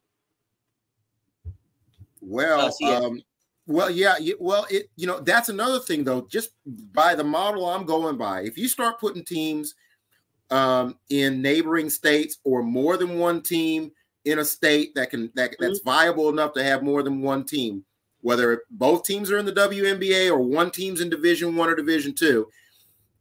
Speaker 2: Well, that's another thing though. Just by the model I'm going by, if you start putting teams in neighboring states or more than one team in a state that's viable enough to have more than one team, whether both teams are in the WNBA or one team's in Division I or Division II,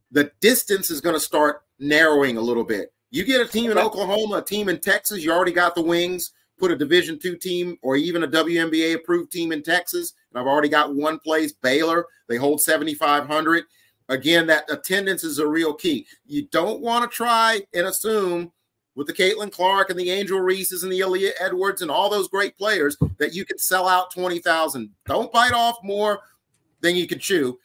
Speaker 2: the distance is going to start narrowing a little bit. You get a team in Oklahoma, a team in Texas, you already got the wings. Put a Division II team or even a WNBA approved team in Texas, and I've already got one place, Baylor. They hold 7,500. Again, that attendance is a real key. You don't want to try and assume with the Caitlin Clark and the Angel Reeses and the Aaliyah Edwards and all those great players that you can sell out 20,000. Don't bite off more than you can chew.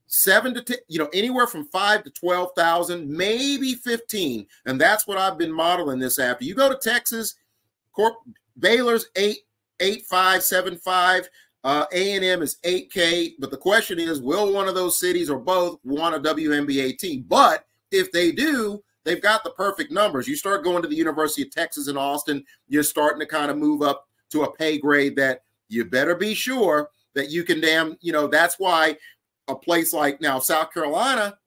Speaker 2: 7 to 10, anywhere from 5 to 12,000, maybe 15. And that's what I've been modeling this after. You go to Texas, Baylor's 8.575, A&M is 8K. But the question is, will one of those cities or both want a WNBA team? But if they do, they've got the perfect numbers. You start going to the University of Texas in Austin, you're starting to kind of move up to a pay grade that you better be sure that you can that's why a place like now South Carolina,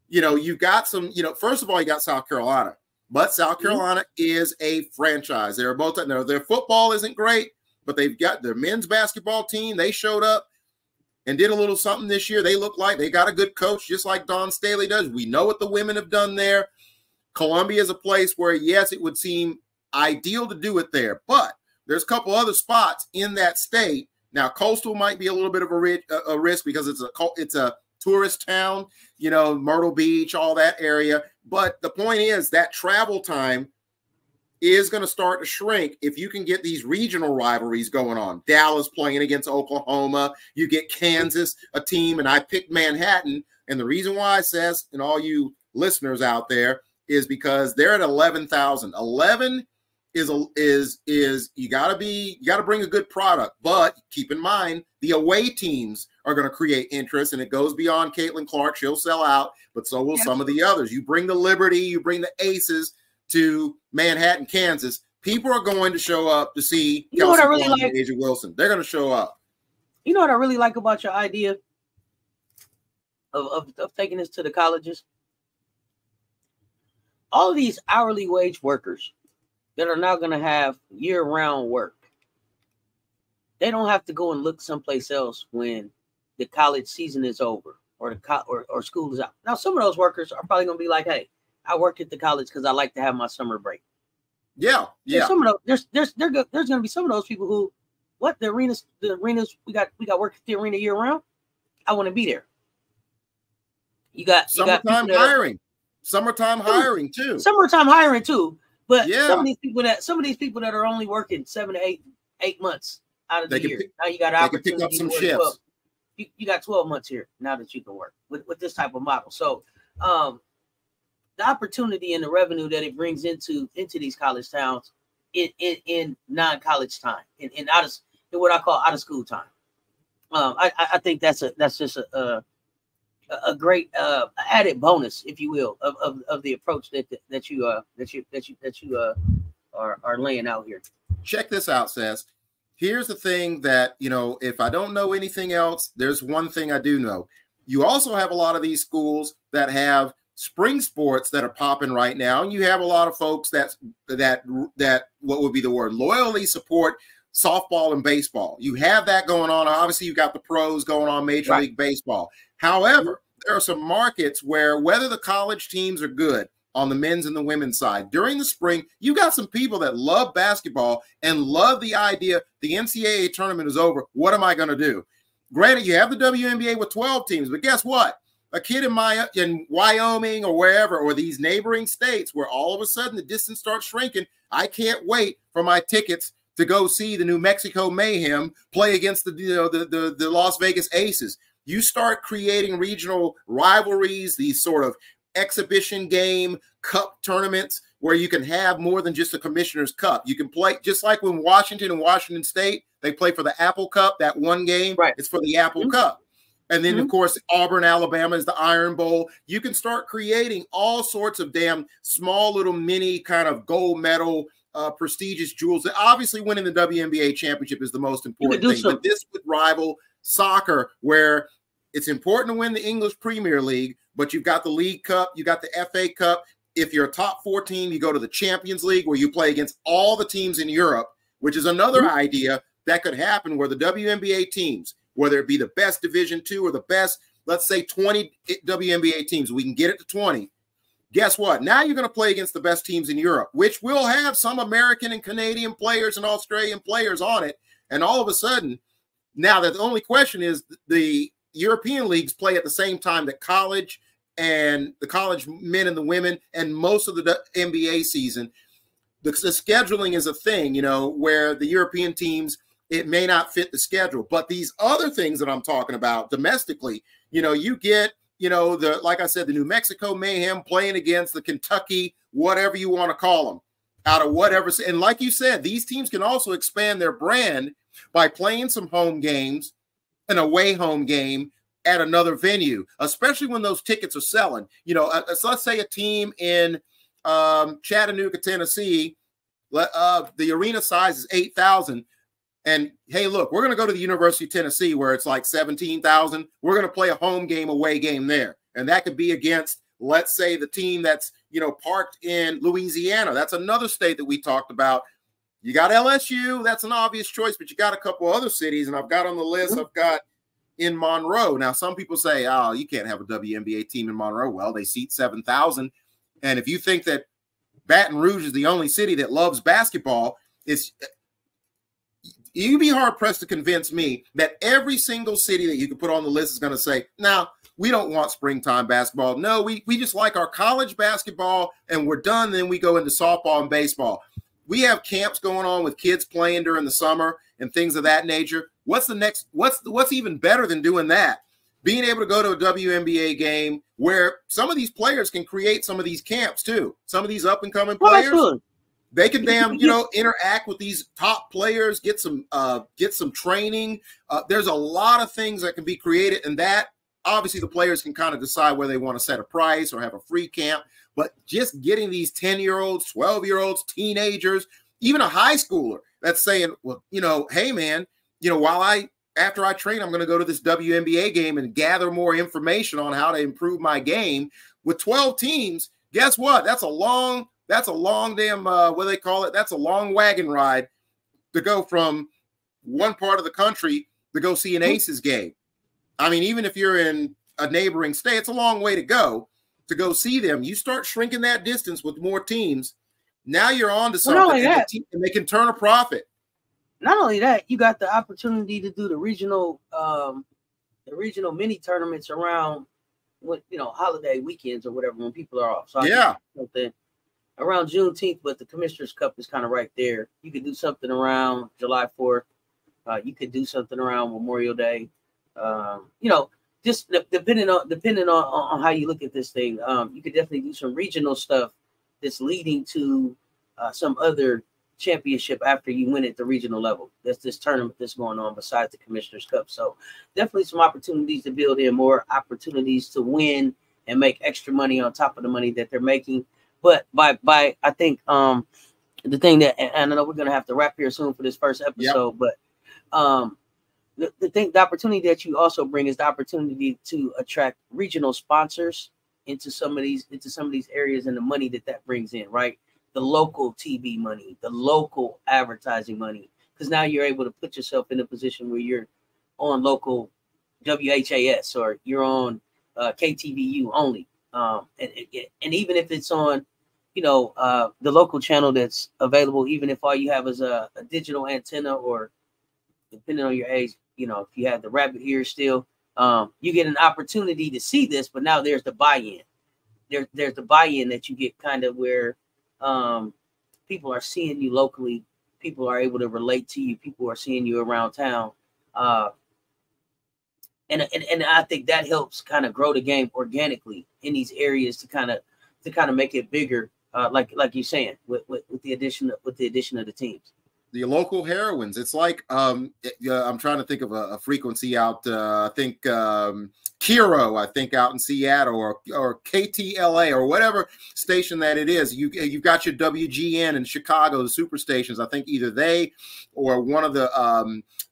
Speaker 2: you've got some, first of all, you got South Carolina. But South Carolina is a franchise. They're both their football isn't great, but they've got their men's basketball team. They showed up and did a little something this year. They look like they got a good coach, just like Dawn Staley does. We know what the women have done there. Columbia is a place where, yes, it would seem ideal to do it there, but there's a couple other spots in that state. Now, Coastal might be a little bit of a risk because it's a tourist town, Myrtle Beach, all that area. But the point is that travel time is going to start to shrink if you can get these regional rivalries going on. Dallas playing against Oklahoma. You get Kansas, a team, and I picked Manhattan. And the reason why I says, and all you listeners out there, is because they're at 11,000. 11 is you got to bring a good product, but keep in mind the away teams are going to create interest, and it goes beyond Caitlin Clark. She'll sell out, but so will some of the others. You bring the Liberty, you bring the Aces to Manhattan, Kansas. People are going to show up to see Kelsey Plum and Asia Wilson. They're going to show up.
Speaker 1: You know what I really like about your idea of taking this to the colleges? All of these hourly wage workers that are now going to have year-round work, they don't have to go and look someplace else when the college season is over or or school is out. Now, some of those workers are probably going to be like, "Hey, I work at the college because I like to have my summer break."
Speaker 2: Yeah.
Speaker 1: There's some of those. There's going to be some of those people who, the arenas we got work at the arena year round. I want to be there. You got
Speaker 2: summertime hiring. Summertime hiring too.
Speaker 1: Summertime hiring too. But some of these people that are only working 7 to 8 months out of the year. Now you got an opportunity
Speaker 2: pick up some
Speaker 1: to work 12. You got 12 months here now that you can work with this type of model. So the opportunity and the revenue that it brings into these college towns in non-college time, in what I call out of school time. I think that's just a great added bonus, if you will, of the approach that you are laying out here.
Speaker 2: Check this out, Cess. Here's the thing that, if I don't know anything else, there's one thing I do know. You also have a lot of these schools that have spring sports that are popping right now. And you have a lot of folks that what would be the word, loyally support softball and baseball. You have that going on. Obviously, you've got the pros going on, Major League Baseball. However, there are some markets where whether the college teams are good on the men's and the women's side, during the spring, you got some people that love basketball and love the idea the NCAA tournament is over. What am I going to do? Granted, you have the WNBA with 12 teams, but guess what? A kid in Wyoming or wherever, or these neighboring states where all of a sudden the distance starts shrinking, I can't wait for my tickets to go see the New Mexico Mayhem play against the Las Vegas Aces. You start creating regional rivalries, these sort of exhibition game cup tournaments where you can have more than just a Commissioner's Cup. You can play just like when Washington and Washington State, they play for the Apple Cup, that one game. Right. It's for the Apple Cup. And then, of course, Auburn, Alabama is the Iron Bowl. You can start creating all sorts of damn small little mini kind of gold medal prestigious jewels. Obviously, winning the WNBA championship is the most important thing. But this would rival soccer, where it's important to win the English Premier League, but you've got the League Cup, you got the FA Cup. If you're a top 4 team, you go to the Champions League, where you play against all the teams in Europe, which is another idea that could happen where the WNBA teams, whether it be the best Division II or the best, let's say 20 WNBA teams, we can get it to 20. Guess what? Now you're going to play against the best teams in Europe, which will have some American and Canadian players and Australian players on it. And all of a sudden, now the only question is the European leagues play at the same time that college and the college men and the women and most of the NBA season. The scheduling is a thing, you know, where the European teams, it may not fit the schedule. But these other things that I'm talking about domestically, you know, you get, you know, like I said, the New Mexico Mayhem playing against the Kentucky, whatever you want to call them, out of whatever. And like you said, these teams can also expand their brand by playing some home games, an away home game at another venue, especially when those tickets are selling. You know, so let's say a team in Chattanooga, Tennessee, the arena size is 8,000. And hey, look, we're going to go to the University of Tennessee where it's like 17,000. We're going to play a home game, away game there. And that could be against, let's say, the team that's, you know, parked in Louisiana. That's another state that we talked about. You got LSU. That's an obvious choice, but you got a couple other cities. And I've got on the list, I've got in Monroe. Now, some people say, oh, you can't have a WNBA team in Monroe. Well, they seat 7,000. And if you think that Baton Rouge is the only city that loves basketball, you'd be hard-pressed to convince me that every single city that you could put on the list is going to say, no, we don't want springtime basketball. No, we just like our college basketball, and we're done. Then we go into softball and baseball. We have camps going on with kids playing during the summer and things of that nature. What's the next? What's even better than doing that? Being able to go to a WNBA game where some of these players can create some of these camps too. Some of these up-and-coming players. Well, they can you know, interact with these top players, get some training. There's a lot of things that can be created, and that obviously the players can kind of decide whether they want to set a price or have a free camp. But just getting these 10-year-olds, 12-year-olds, teenagers, even a high schooler that's saying, well, you know, hey man, you know, after I train, I'm going to go to this WNBA game and gather more information on how to improve my game. With 12 teams, guess what? That's a long damn, what do they call it? That's a long wagon ride to go from one part of the country to go see an Aces game. I mean, even if you're in a neighboring state, it's a long way to go see them. You start shrinking that distance with more teams. Now you're on to something, and they can turn a profit.
Speaker 1: Not only that, you got the opportunity to do the regional mini tournaments around, you know, holiday weekends or whatever when people are off. So
Speaker 2: yeah.
Speaker 1: Something around Juneteenth, but the Commissioner's Cup is kind of right there. You could do something around July 4th. You could do something around Memorial Day. You know, just depending on how you look at this thing, you could definitely do some regional stuff that's leading to some other championship after you win at the regional level. That's this tournament that's going on besides the Commissioner's Cup. So definitely some opportunities to build in more opportunities to win and make extra money on top of the money that they're making. But by I think the thing that, and I know we're gonna have to wrap here soon for this first episode, but the opportunity that you also bring is the opportunity to attract regional sponsors into some of these areas and the money that brings in, right? The local TV money, the local advertising money, because now you're able to put yourself in a position where you're on local WHAS or you're on KTVU only. And even if it's on, you know, the local channel that's available, even if all you have is a digital antenna, or depending on your age, you know, if you have the rabbit ear still, you get an opportunity to see this. But now there's the buy-in. There's the buy-in that you get, kind of where people are seeing you locally. People are able to relate to you. People are seeing you around town. And I think that helps kind of grow the game organically in these areas to kind of make it bigger, like you're saying, with the addition of the teams.
Speaker 2: The local heroines. It's like I'm trying to think of a frequency out. I think Kiro, I think out in Seattle, or KTLA, or whatever station that it is. You've got your WGN in Chicago, the super stations. I think either they or one of the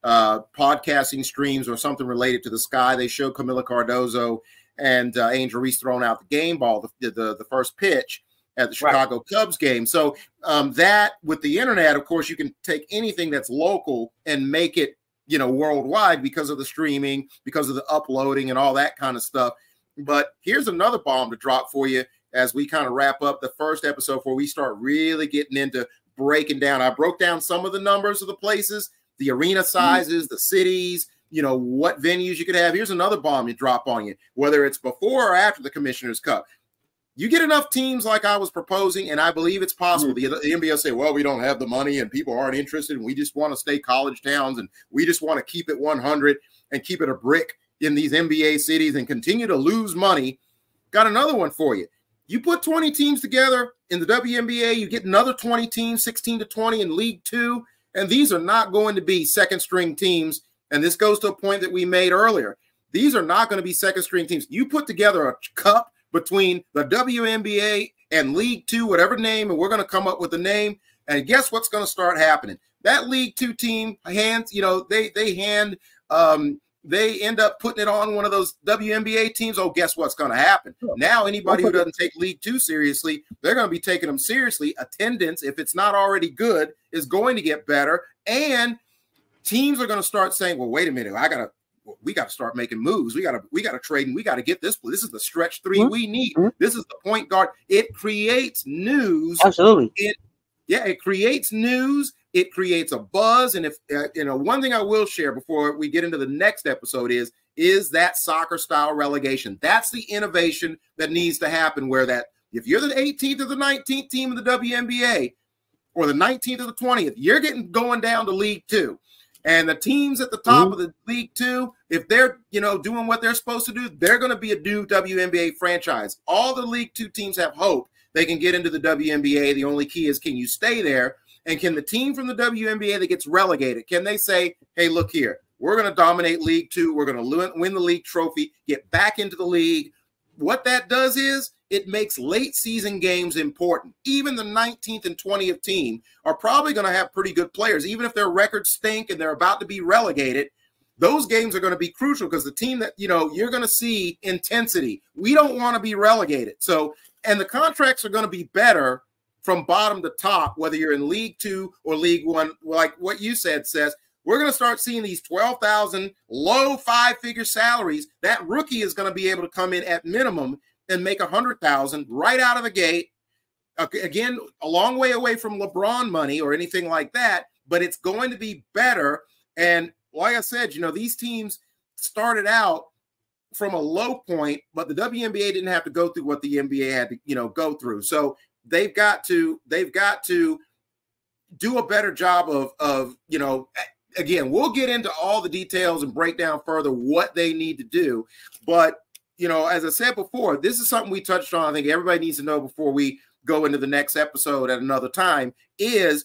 Speaker 2: podcasting streams or something related to the Sky. They show Camila Cardozo and Angel Reese throwing out the game ball, the first pitch. at the Chicago Cubs game. So that with the internet, of course, you can take anything that's local and make it, worldwide because of the streaming, because of the uploading and all that kind of stuff. But here's another bomb to drop for you as we kind of wrap up the first episode before we start really getting into breaking down. I broke down some of the numbers of the places, the arena sizes, the cities, what venues you could have. Here's another bomb to drop on you, whether it's before or after the Commissioner's Cup. You get enough teams like I was proposing, and I believe it's possible. The NBA will say, well, we don't have the money and people aren't interested, and we just want to stay college towns, and we just want to keep it 100 and keep it a brick in these NBA cities and continue to lose money. Got another one for you. You put 20 teams together in the WNBA, you get another 20 teams, 16 to 20 in League Two, and these are not going to be second-string teams, and this goes to a point that we made earlier. These are not going to be second-string teams. You put together a cup between the WNBA and League Two, whatever name, and we're going to come up with a name. And guess what's going to start happening? That League Two team hands, they end up putting it on one of those WNBA teams. Oh, guess what's going to happen? Now, anybody who doesn't take League Two seriously, they're going to be taking them seriously. Attendance, if it's not already good, is going to get better. And teams are going to start saying, well, wait a minute, we got to start making moves. We got to trade, and we got to get this. This is the stretch three we need. This is the point guard. It creates news.
Speaker 1: Absolutely.
Speaker 2: It creates news. It creates a buzz. And if one thing I will share before we get into the next episode is that soccer style relegation. That's the innovation that needs to happen, where that if you're the 18th or the 19th team of the WNBA or the 19th or the 20th, you're going down to League Two. And the teams at the top of the League Two, if they're, doing what they're supposed to do, they're going to be a new WNBA franchise. All the League Two teams have hope they can get into the WNBA. The only key is, can you stay there? And can the team from the WNBA that gets relegated, can they say, hey, look here, we're going to dominate League Two. We're going to win the league trophy, get back into the league. What that does is it makes late season games important. Even the 19th and 20th team are probably going to have pretty good players. Even if their records stink and they're about to be relegated, those games are going to be crucial because the team that, you're going to see intensity. We don't want to be relegated. So, and the contracts are going to be better from bottom to top, whether you're in League Two or League One. Like what you said, Cess, we're going to start seeing these 12,000 low five-figure salaries. That rookie is going to be able to come in at minimum and make 100,000 right out of the gate. Again, a long way away from LeBron money or anything like that, but it's going to be better. And like I said, these teams started out from a low point, but the WNBA didn't have to go through what the NBA had to, go through. So they've got to do a better job of again, we'll get into all the details and break down further what they need to do. But, as I said before, this is something we touched on. I think everybody needs to know before we go into the next episode at another time is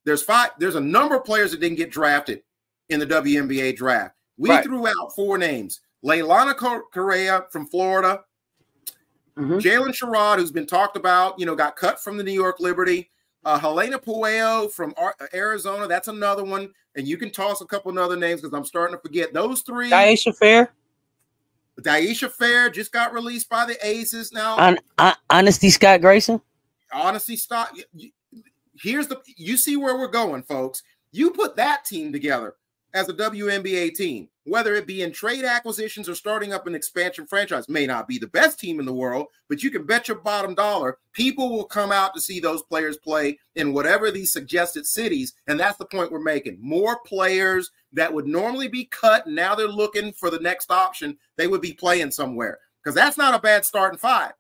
Speaker 2: there's a number of players that didn't get drafted in the WNBA draft. We threw out 4 names. Leilani Correa from Florida, Jalen Sherrod, who's been talked about, got cut from the New York Liberty. Helena Puello from Arizona, that's another one. And you can toss a couple of other names because I'm starting to forget. Those 3. Daisha Fair just got released by the Aces now.
Speaker 1: Honesty Scott Grayson.
Speaker 2: Honesty Scott. You see where we're going, folks. You put that team together as a WNBA team, whether it be in trade acquisitions or starting up an expansion franchise. May not be the best team in the world, but you can bet your bottom dollar people will come out to see those players play in whatever these suggested cities. And that's the point we're making. More players that would normally be cut, and now they're looking for the next option, they would be playing somewhere. Because that's not a bad starting 5.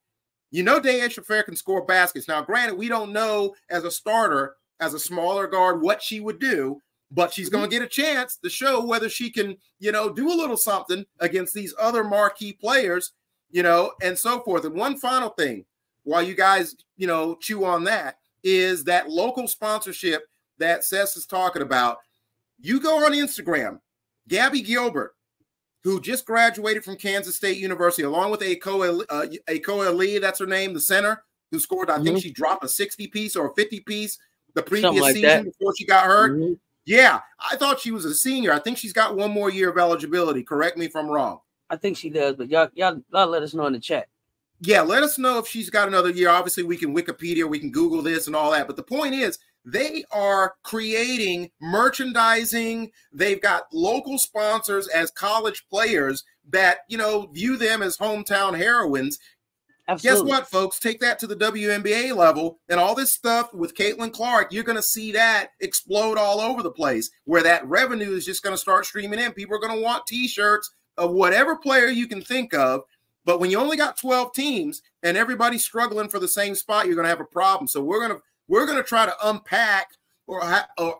Speaker 2: Daisha Fair can score baskets. Now, granted, we don't know as a starter, as a smaller guard, what she would do, but she's going to get a chance to show whether she can, do a little something against these other marquee players, and so forth. And one final thing, while you guys, chew on that, is that local sponsorship that Cess is talking about. You go on Instagram, Gabby Gilbert, who just graduated from Kansas State University, along with Akoa Lee, that's her name, the center, who scored, I think she dropped a 60-piece or a 50-piece the previous season before she got hurt. Yeah, I thought she was a senior. I think she's got 1 more year of eligibility. Correct me if I'm wrong.
Speaker 1: I think she does, but y'all let us know in the chat.
Speaker 2: Yeah, let us know if she's got another year. Obviously, we can Wikipedia, we can Google this and all that. But the point is, they are creating merchandising. They've got local sponsors as college players that, you know, view them as hometown heroines.
Speaker 1: Absolutely.
Speaker 2: Guess what, folks? Take that to the WNBA level, and all this stuff with Caitlin Clark, you're going to see that explode all over the place, where that revenue is just going to start streaming in. People are going to want T-shirts of whatever player you can think of. But when you only got 12 teams and everybody's struggling for the same spot, you're going to have a problem. So we're going to try to unpack or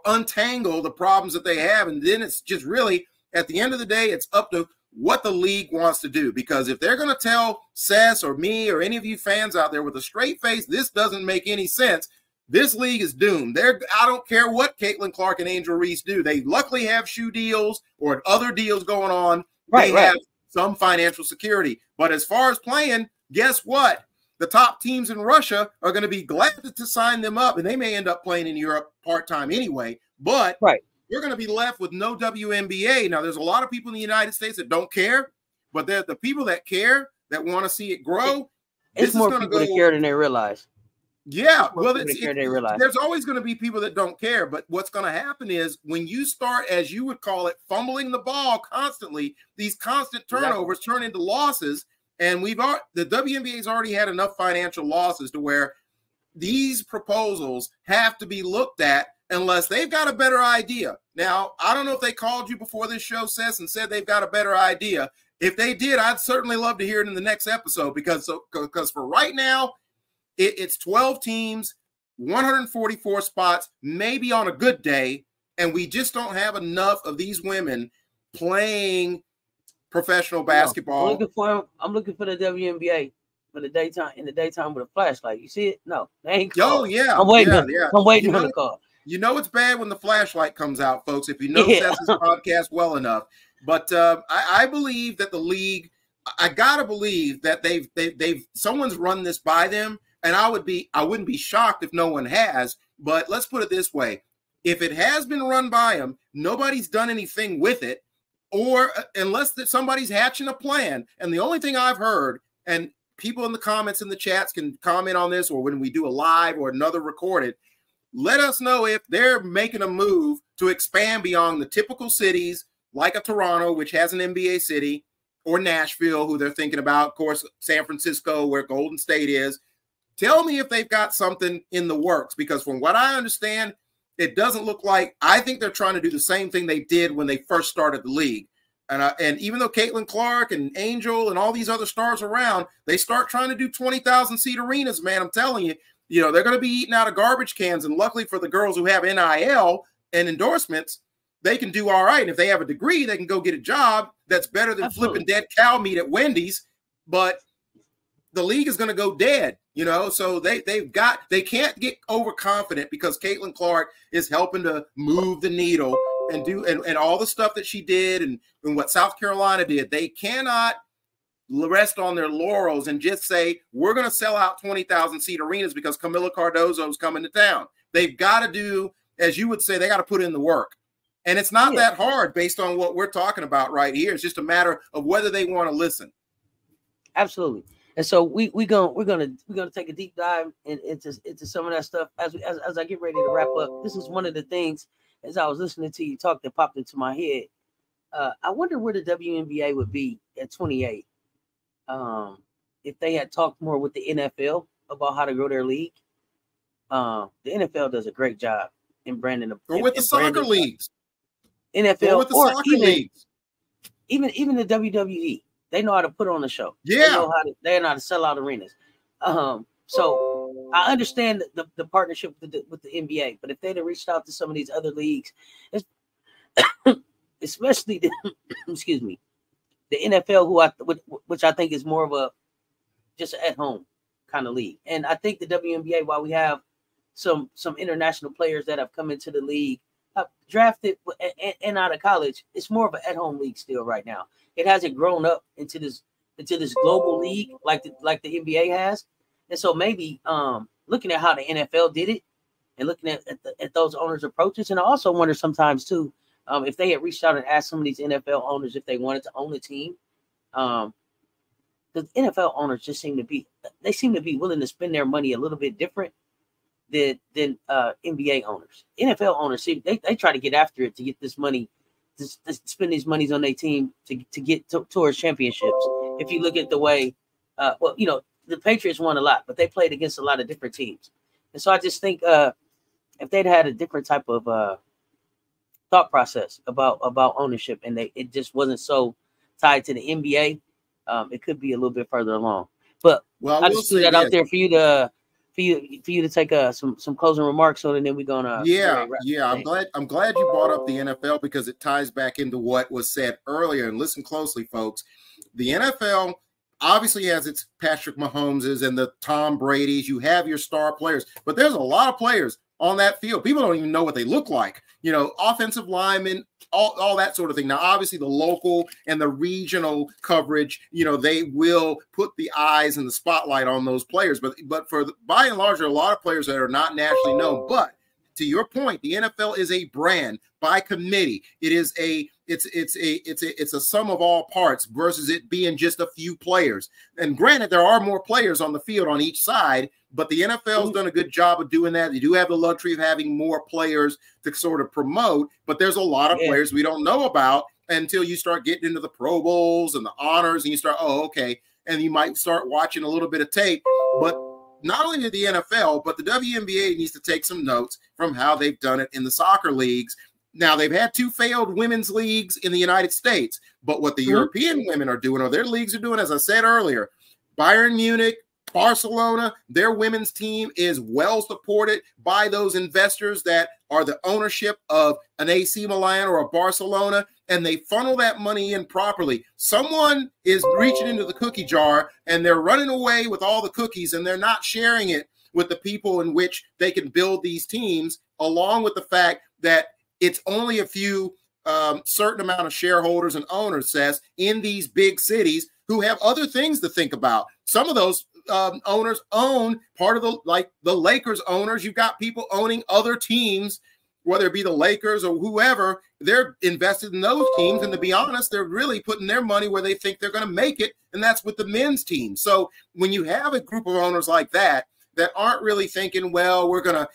Speaker 2: untangle the problems that they have, and then it's just really, at the end of the day, it's up to what the league wants to do. Because if they're going to tell Cess or me or any of you fans out there with a straight face, this doesn't make any sense, this league is doomed. I don't care what Caitlin Clark and Angel Reese do. They luckily have shoe deals or other deals going on. They have some financial security. But as far as playing, guess what? The top teams in Russia are going to be glad to sign them up, and they may end up playing in Europe part-time anyway. But you're going to be left with no WNBA. Now, there's a lot of people in the United States that don't care, but they're the people that care, that want to see it grow.
Speaker 1: It's more people that care than they realize.
Speaker 2: Yeah, well, there's always going to be people that don't care, but what's going to happen is when you start, as you would call it, fumbling the ball constantly, these constant turnovers turn into losses, and the WNBA's already had enough financial losses to where these proposals have to be looked at unless they've got a better idea. Now, I don't know if they called you before this show, Cess, and said they've got a better idea. If they did, I'd certainly love to hear it in the next episode, because for right now, it's 12 teams, 144 spots, maybe on a good day, and we just don't have enough of these women playing professional basketball.
Speaker 1: I'm looking for the WNBA for the daytime, in the daytime with a flashlight. You see it? No, they ain't
Speaker 2: called.
Speaker 1: Oh yeah, I'm waiting. I'm waiting on the call.
Speaker 2: You know it's bad when the flashlight comes out, folks. If you know Cess's podcast well enough, but I believe that the league. I gotta believe that someone's run this by them. And I wouldn't be shocked if no one has, but let's put it this way. If it has been run by them, nobody's done anything with it, or unless somebody's hatching a plan. And the only thing I've heard, and people in the comments in the chats can comment on this, or when we do a live or another recorded, let us know if they're making a move to expand beyond the typical cities like a Toronto, which has an NBA city, or Nashville, who they're thinking about, of course, San Francisco, where Golden State is. Tell me if they've got something in the works, because from what I understand, it doesn't look like. I think they're trying to do the same thing they did when they first started the league. And even though Caitlin Clark and Angel and all these other stars around, they start trying to do 20,000 seat arenas, man, I'm telling you, they're going to be eating out of garbage cans. And luckily for the girls who have NIL and endorsements, they can do all right. And if they have a degree, they can go get a job that's better than flipping dead cow meat at Wendy's. But the league is going to go dead, so they can't get overconfident because Caitlin Clark is helping to move the needle and all the stuff that she did and what South Carolina did. They cannot rest on their laurels and just say, we're going to sell out 20,000 seat arenas because Camila Cardozo is coming to town. They've got to do, as you would say, they got to put in the work. And it's not that hard based on what we're talking about right here. It's just a matter of whether they want to listen.
Speaker 1: Absolutely. And so we're gonna take a deep dive into some of that stuff as I get ready to wrap up. This is one of the things, as I was listening to you talk, that popped into my head. I wonder where the WNBA would be at 28 if they had talked more with the NFL about how to grow their league. The NFL does a great job in branding
Speaker 2: or with the soccer leagues.
Speaker 1: NFL
Speaker 2: or with the soccer leagues.
Speaker 1: Even the WWE. They know how to put on a show.
Speaker 2: Yeah.
Speaker 1: They know how to sell out arenas. So I understand the partnership with the NBA, but if they'd have reached out to some of these other leagues, especially the NFL, which I think is more of a just at home kind of league. And I think the WNBA, while we have some international players that have come into the league, drafted and out of college, it's more of an at home league still right now. It hasn't grown up into this global league like the NBA has. And so maybe looking at how the NFL did it and looking at those owners' approaches. And I also wonder sometimes too, if they had reached out and asked some of these NFL owners if they wanted to own a team, the NFL owners just seem to be willing to spend their money a little bit different than NBA owners. NFL owners they try to get after it to get this money, to spend these monies on their team to get towards championships. If you look at the way, the Patriots won a lot, but they played against a lot of different teams, and so I just think if they'd had a different type of thought process about ownership, and it just wasn't so tied to the NBA, it could be a little bit further along. But I just threw that out there for you to take some closing remarks on, and then we're gonna
Speaker 2: I'm glad you brought up the NFL, because it ties back into what was said earlier. And listen closely, folks. The NFL obviously has its Patrick Mahomeses and the Tom Brady's. You have your star players, but there's a lot of players on that field. People don't even know what they look like. Offensive linemen, all that sort of thing. Now, obviously, the local and the regional coverage, they will put the eyes and the spotlight on those players. But by and large, there are a lot of players that are not nationally known. But to your point, the NFL is a brand by committee. It's a sum of all parts versus it being just a few players. And granted, there are more players on the field on each side, but the NFL has done a good job of doing that. They do have the luxury of having more players to sort of promote, but there's a lot of players we don't know about until you start getting into the Pro Bowls and the honors, and you start, and you might start watching a little bit of tape. But not only the NFL, but the WNBA needs to take some notes from how they've done it in the soccer leagues. Now, they've had 2 failed women's leagues in the United States, but what the European women are doing, or their leagues are doing, as I said earlier, Bayern Munich, Barcelona, their women's team is well supported by those investors that are the ownership of an AC Milan or a Barcelona, and they funnel that money in properly. Someone is reaching into the cookie jar, and they're running away with all the cookies, and they're not sharing it with the people in which they can build these teams, along with the fact that it's only a few certain amount of shareholders and owners, Cess, in these big cities who have other things to think about. Some of those owners own part of the Lakers owners. You've got people owning other teams, whether it be the Lakers or whoever. They're invested in those teams, and to be honest, they're really putting their money where they think they're going to make it, and that's with the men's team. So when you have a group of owners like that aren't really thinking, well, we're gonna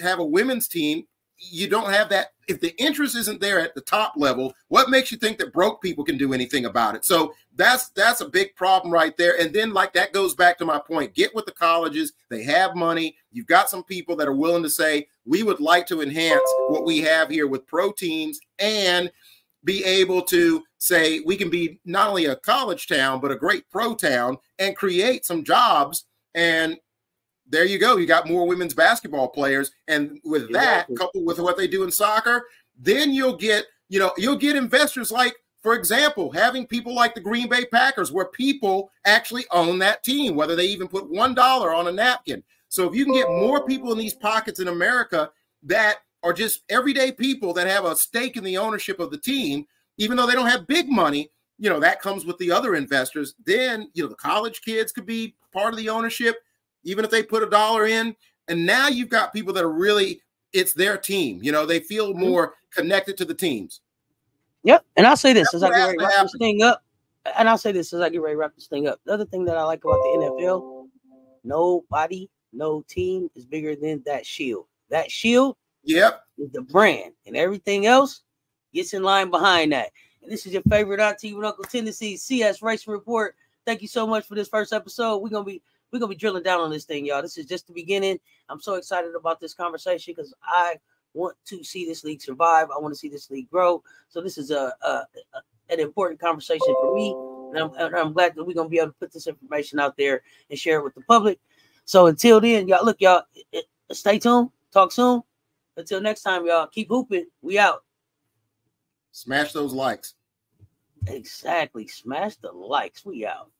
Speaker 2: have a women's team, you don't have that. If the interest isn't there at the top level, what makes you think that broke people can do anything about it? So that's a big problem right there. And then, like, that goes back to my point. Get with the colleges. They have money. You've got some people that are willing to say, we would like to enhance what we have here with pro teams, and be able to say we can be not only a college town, but a great pro town, and create some jobs. And there you go. You got more women's basketball players. And with that, coupled with what they do in soccer, then you'll get investors like, for example, having people like the Green Bay Packers, where people actually own that team, whether they even put $1 on a napkin. So if you can get more people in these pockets in America that are just everyday people that have a stake in the ownership of the team, even though they don't have big money, that comes with the other investors. Then, the college kids could be part of the ownership, even if they put $1 in. And now you've got people that are really, it's their team. They feel more connected to the teams.
Speaker 1: Yep. And I'll say this as I get ready to wrap this thing up. The other thing that I like about the NFL, nobody, no team is bigger than that shield. That shield is the brand, and everything else gets in line behind that. And this is your favorite auntie with Uncle Tennessee, CS Racing Report. Thank you so much for this first episode. We're gonna be drilling down on this thing, y'all. This is just the beginning. I'm so excited about this conversation because I want to see this league survive. I want to see this league grow. So this is an important conversation for me, and I'm glad that we're gonna be able to put this information out there and share it with the public. So until then, y'all, stay tuned. Talk soon. Until next time, y'all, keep hooping. We out.
Speaker 2: Smash those likes.
Speaker 1: Exactly. Smash the likes. We out.